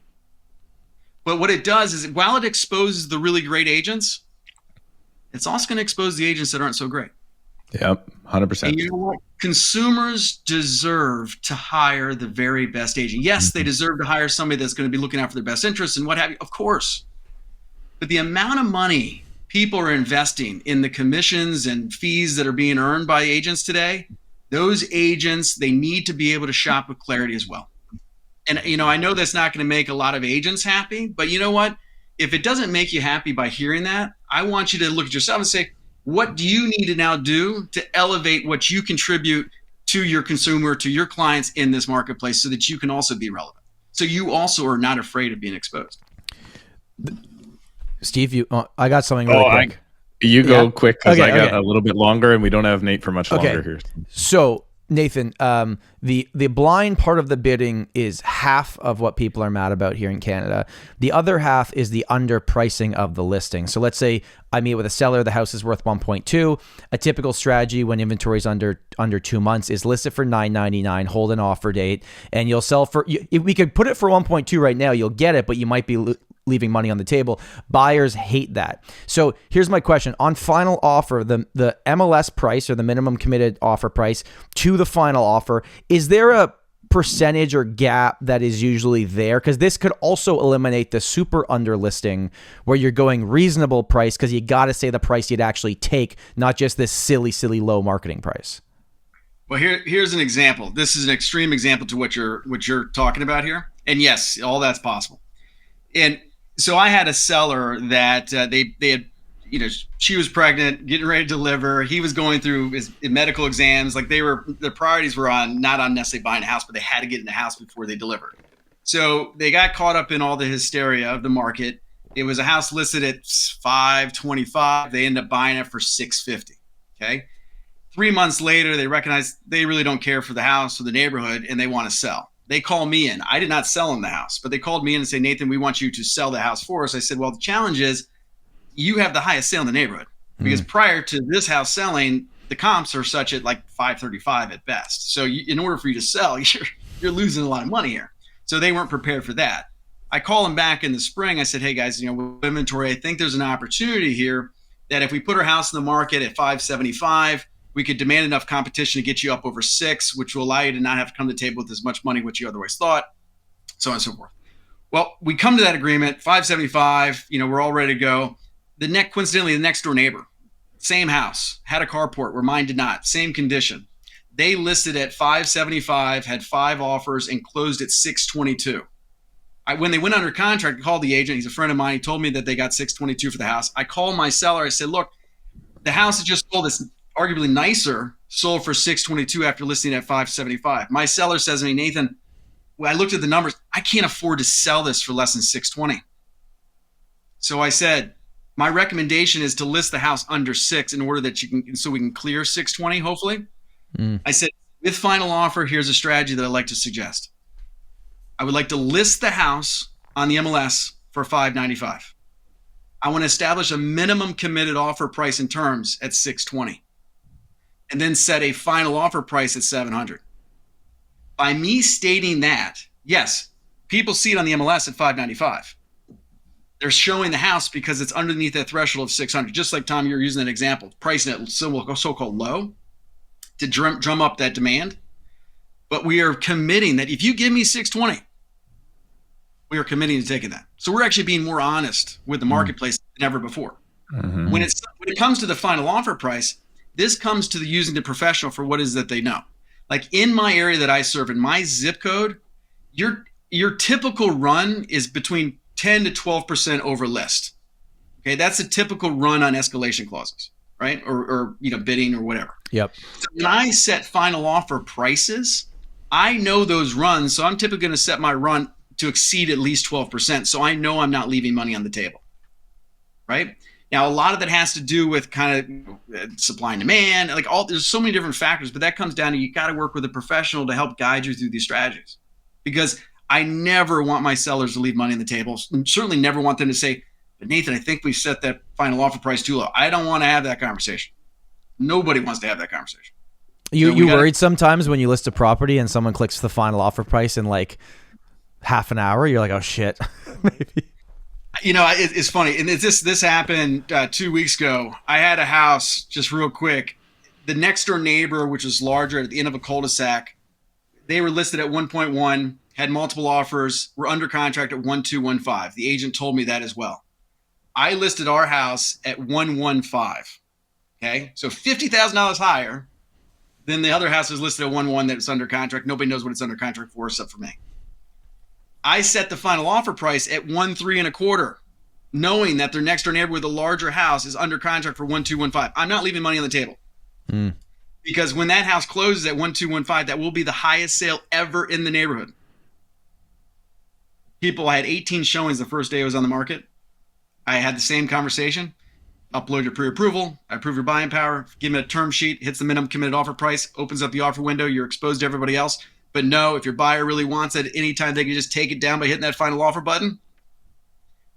But what it does is, while it exposes the really great agents, it's also going to expose the agents that aren't so great. Yep, 100%. And you know what? Consumers deserve to hire the very best agent. Yes, they deserve to hire somebody that's going to be looking out for their best interests and what have you. Of course. But the amount of money people are investing in the commissions and fees that are being earned by agents today, those agents, they need to be able to shop with clarity as well. And, I know that's not going to make a lot of agents happy, but you know what? If it doesn't make you happy by hearing that, I want you to look at yourself and say, what do you need to now do to elevate what you contribute to your consumer, to your clients in this marketplace so that you can also be relevant? So you also are not afraid of being exposed. Steve, I got something really quick. You go quick because I got a little bit longer and we don't have Nate for much longer here. So Nathan, the blind part of the bidding is half of what people are mad about here in Canada. The other half is the underpricing of the listing. So let's say I meet with a seller, the house is worth 1.2. A typical strategy when inventory is under 2 months is list it for $999, hold an offer date, and you'll sell for. If we could put it for 1.2 right now, you'll get it, but you might be leaving money on the table. Buyers hate that. So here's my question. On final offer, the MLS price or the minimum committed offer price to the final offer, is there a percentage or gap that is usually there? Because this could also eliminate the super under listing where you're going reasonable price because you got to say the price you'd actually take, not just this silly low marketing price. Well, here's an example. This is an extreme example to what you're talking about here. And yes, all that's possible. And so I had a seller that they had, she was pregnant, getting ready to deliver. He was going through his medical exams. Like their priorities were not on necessarily buying a house, but they had to get in the house before they delivered. So they got caught up in all the hysteria of the market. It was a house listed at $525. They ended up buying it for $650. Okay. 3 months later, they recognized they really don't care for the house or the neighborhood and they want to sell. They call me in. I did not sell them the house, but they called me in and say, Nathan, we want you to sell the house for us. I said, well, the challenge is you have the highest sale in the neighborhood because prior to this house selling, the comps are such at like 535 at best. So in order for you to sell, you're losing a lot of money here. So they weren't prepared for that. I call them back in the spring. I said, hey guys, with inventory, I think there's an opportunity here that if we put our house in the market at 575, we could demand enough competition to get you up over 6, which will allow you to not have to come to the table with as much money, which you otherwise thought, so on and so forth. Well, we come to that agreement, 575, we're all ready to go. Coincidentally, the next door neighbor, same house, had a carport where mine did not, same condition. They listed at 575, had 5 offers, and closed at 622. When they went under contract, I called the agent. He's a friend of mine. He told me that they got 622 for the house. I called my seller. I said, look, the house that just sold is arguably nicer, sold for 622 after listing at 575. My seller says to me, Nathan, when I looked at the numbers, I can't afford to sell this for less than 620. So I said, my recommendation is to list the house under 6 in order that so we can clear 620, hopefully. I said, with final offer, here's a strategy that I'd like to suggest. I would like to list the house on the MLS for 595. I want to establish a minimum committed offer price and terms at 620. And then set a final offer price at 700. By me stating that, yes, people see it on the MLS at 595. They're showing the house because it's underneath that threshold of 600. Just like Tom, you're using that example, pricing it so-called low to drum up that demand. But we are committing that if you give me 620, we are committing to taking that. So we're actually being more honest with the marketplace than ever before. Mm-hmm. When it comes to the final offer price, this comes to using the professional for what is that they know. Like in my area that I serve, in my zip code, your typical run is between 10 to 12% over list. Okay, that's a typical run on escalation clauses, right? Or bidding or whatever. Yep. So when I set final offer prices, I know those runs, so I'm typically going to set my run to exceed at least 12%. So I know I'm not leaving money on the table, right? Now, a lot of that has to do with kind of supply and demand, there's so many different factors, but that comes down to you got to work with a professional to help guide you through these strategies. Because I never want my sellers to leave money on the table. Certainly never want them to say, but Nathan, I think we set that final offer price too low. I don't want to have that conversation. Nobody wants to have that conversation. You worried sometimes when you list a property and someone clicks the final offer price in like half an hour? You're like, oh shit, maybe. It's funny. And this happened 2 weeks ago. I had a house, just real quick. The next door neighbor, which was larger at the end of a cul-de-sac, they were listed at 1.1, had multiple offers, were under contract at 1.215. The agent told me that as well. I listed our house at 1.15. Okay. So $50,000 higher than the other house is listed at 1.1 that's under contract. Nobody knows what it's under contract for except for me. I set the final offer price at 1.325, knowing that their next door neighbor with a larger house is under contract for 1.215. I'm not leaving money on the table. Because when that house closes at 1.215, that will be the highest sale ever in the neighborhood. I had 18 showings the first day it was on the market. I had the same conversation. upload your pre-approval, I approve your buying power, give me a term sheet, hits the minimum committed offer price, opens up the offer window, you're exposed to everybody else. But no, if your buyer really wants it, anytime they can just take it down by hitting that final offer button.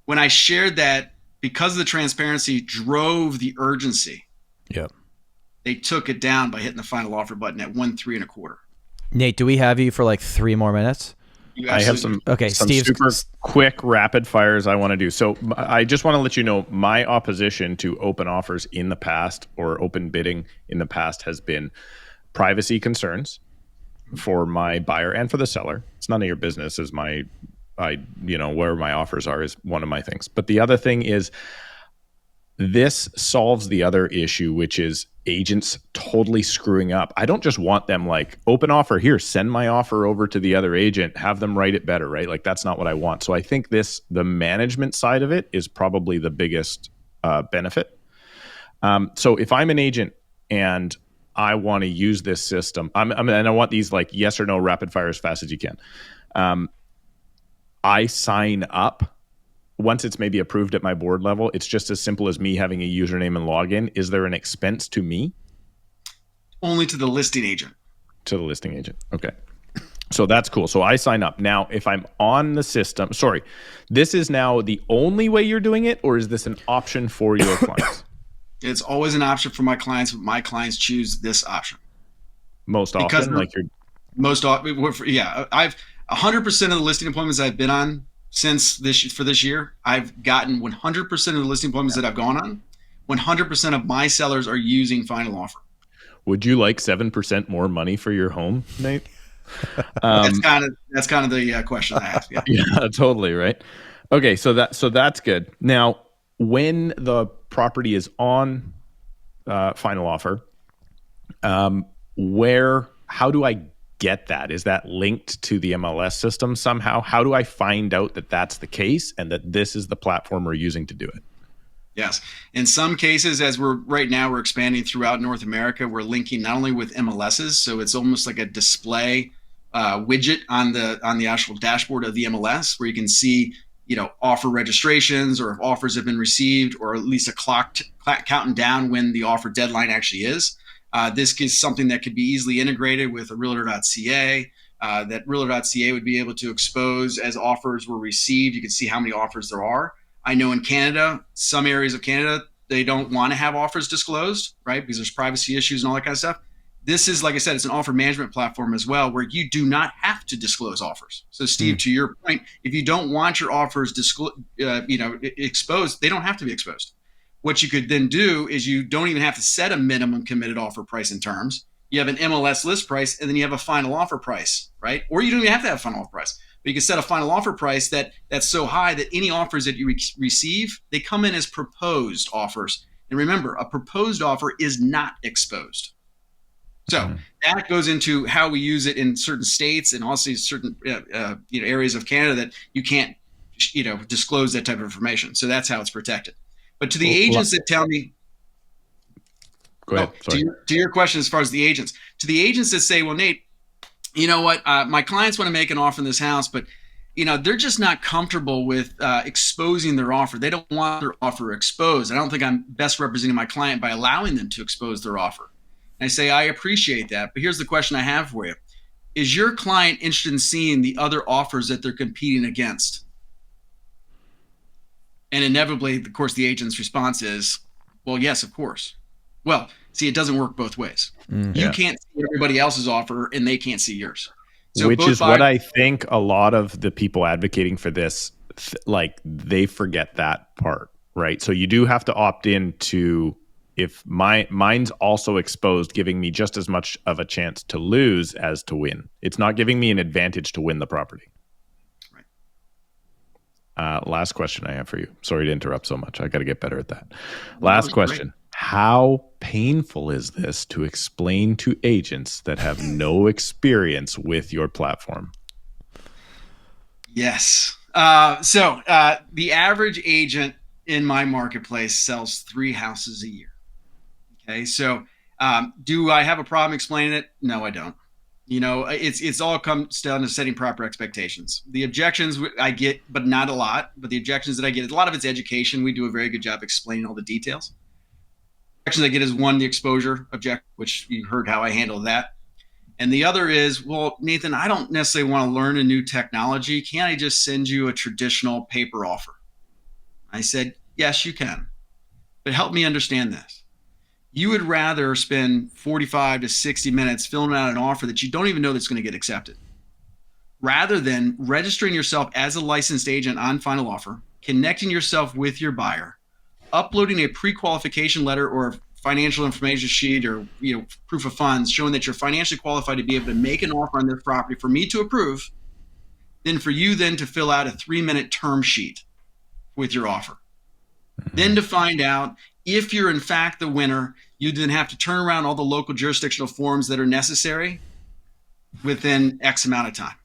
When I shared that, because of the transparency drove the urgency. Yep. They took it down by hitting the final offer button at 1.325. Nate, do we have you for like 3 more minutes? I have some Steve, super quick rapid fires I want to do. So I just want to let you know my opposition to open offers in the past or open bidding in the past has been privacy concerns for my buyer and for the seller. It's none of your business as where my offers are is one of my things. But the other thing is this solves the other issue, which is agents totally screwing up. I don't just want them like open offer here, send my offer over to the other agent, have them write it better, right? Like that's not what I want. So I think the management side of it is probably the biggest benefit. So if I'm an agent and I want to use this system, and I want these like yes or no rapid fire as fast as you can. I sign up. Once it's maybe approved at my board level, it's just as simple as me having a username and login. Is there an expense to me? Only to the listing agent. To the listing agent. Okay. So that's cool. So I sign up. Now, if I'm on the system, this is now the only way you're doing it, or is this an option for your clients? It's always an option for my clients, but my clients choose this option. Most often? Because I've 100% of the listing appointments I've been on for this year, I've gotten 100% of the listing appointments that I've gone on. 100% of my sellers are using final offer. Would you like 7% more money for your home, Nate? That's kind of the question I ask. Yeah. Yeah, totally right. Okay, so that's good. Now, when the property is on final offer, how do I get that? Is that linked to the MLS system somehow? How do I find out that that's the case and that this is the platform we're using to do it? Yes. In some cases, as we're expanding throughout North America, we're linking not only with MLSs, so it's almost like a display widget on the actual dashboard of the MLS where you can see, offer registrations or if offers have been received, or at least a clock counting down when the offer deadline actually is. This is something that could be easily integrated with a realtor.ca. That realtor.ca would be able to expose as offers were received. You can see how many offers there are. I know in Canada, some areas of Canada, they don't want to have offers disclosed, right? Because there's privacy issues and all that kind of stuff. This is, like I said, it's an offer management platform as well, where you do not have to disclose offers. So Steve, to your point, if you don't want your offers exposed, they don't have to be exposed. What you could then do is you don't even have to set a minimum committed offer price in terms. You have an MLS list price, and then you have a final offer price, right? Or you don't even have to have a final offer price, but you can set a final offer price that's so high that any offers that you receive, they come in as proposed offers. And remember, a proposed offer is not exposed. So that goes into how we use it in certain states and also certain areas of Canada that you can't disclose that type of information. So that's how it's protected. But to the agents that tell me, go ahead. To your question as far as the agents, to the agents that say, well, Nate, you know what, my clients want to make an offer in this house, but they're just not comfortable with exposing their offer. They don't want their offer exposed. I don't think I'm best representing my client by allowing them to expose their offer. And I say, I appreciate that, but here's the question I have for you. Is your client interested in seeing the other offers that they're competing against? And inevitably, of course, the agent's response is, well, yes, of course. Well, see, it doesn't work both ways. You can't see everybody else's offer and they can't see yours. So which is what I think a lot of the people advocating for this, they forget that part, right? So you do have to opt in to, if mine's also exposed, giving me just as much of a chance to lose as to win. It's not giving me an advantage to win the property. Last question I have for you. Sorry to interrupt so much. I got to get better at that. Last question. Great. How painful is this to explain to agents that have no experience with your platform? Yes. So the average agent in my marketplace sells 3 houses a year. Okay. So do I have a problem explaining it? No, I don't. It's all comes down to setting proper expectations. The objections I get, but not a lot, but the objections that I get, a lot of it's education. We do a very good job explaining all the details. I get is one, the exposure object, which you heard how I handle that. And the other is, well, Nathan, I don't necessarily want to learn a new technology. Can't I just send you a traditional paper offer? I said, yes, you can. But help me understand this. You would rather spend 45 to 60 minutes filling out an offer that you don't even know that's going to get accepted, rather than registering yourself as a licensed agent on Final Offer, connecting yourself with your buyer, uploading a pre-qualification letter or financial information sheet or proof of funds showing that you're financially qualified to be able to make an offer on this property for me to approve, then for you then to fill out a 3-minute term sheet with your offer. Then to find out if you're in fact the winner, you then have to turn around all the local jurisdictional forms that are necessary within X amount of time.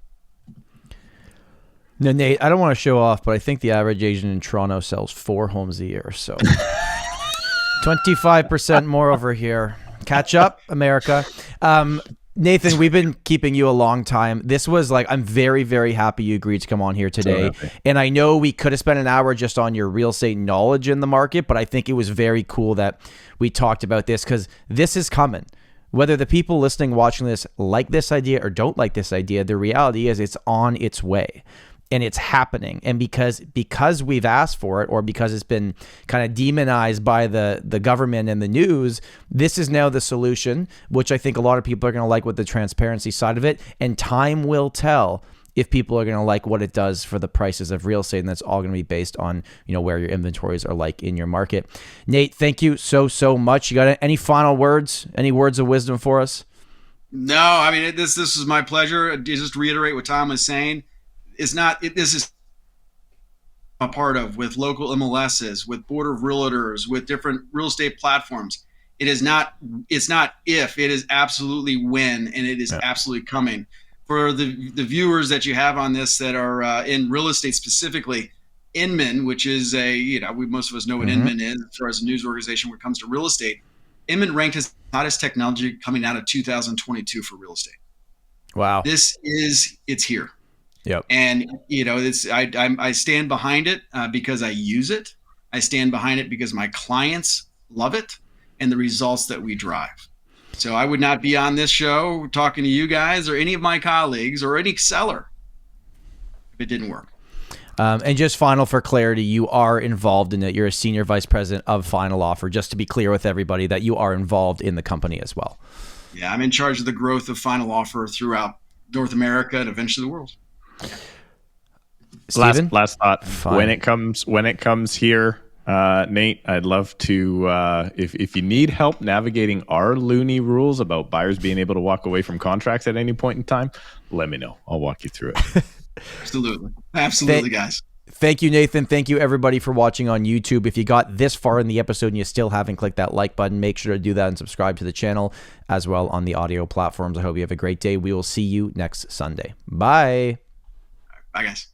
No, Nate, I don't want to show off, but I think the average agent in Toronto sells 4 homes a year. So 25% more over here. Catch up, America. Nathan, we've been keeping you a long time. This was like, I'm very, very happy you agreed to come on here today. So and I know we could have spent an hour just on your real estate knowledge in the market, but I think it was very cool that we talked about this because this is coming. Whether the people listening, watching this like this idea or don't like this idea, the reality is it's on its way. And it's happening. And because we've asked for it, or because it's been kind of demonized by the government and the news, this is now the solution, which I think a lot of people are going to like with the transparency side of it. And time will tell if people are going to like what it does for the prices of real estate. And that's all going to be based on, where your inventories are like in your market. Nate, thank you so much. You got any final words, any words of wisdom for us? No, I mean, this is my pleasure. Just to reiterate what Tom was saying. This is a part of with local MLSs, with board of realtors, with different real estate platforms. It's not if, it is absolutely when, and it is absolutely coming. For the viewers that you have on this that are in real estate specifically, Inman, which is most of us know what Inman is as far as a news organization when it comes to real estate. Inman ranked as hottest technology coming out of 2022 for real estate. Wow. It's here. Yep. And I stand behind it because I use it. I stand behind it because my clients love it and the results that we drive. So I would not be on this show talking to you guys or any of my colleagues or any seller if it didn't work. And just final for clarity, you are involved in it. You're a senior vice president of Final Offer, just to be clear with everybody that you are involved in the company as well. Yeah, I'm in charge of the growth of Final Offer throughout North America and eventually the world. Steven? Last thought. Fine. When it comes here, Nate, I'd love to if you need help navigating our loony rules about buyers being able to walk away from contracts at any point in time, let me know. I'll walk you through it. Absolutely, guys. Thank you, Nathan. Thank you, everybody, for watching on YouTube. If you got this far in the episode and you still haven't clicked that like button, make sure to do that and subscribe to the channel as well on the audio platforms. I hope you have a great day. We will see you next Sunday. Bye. Bye, guys.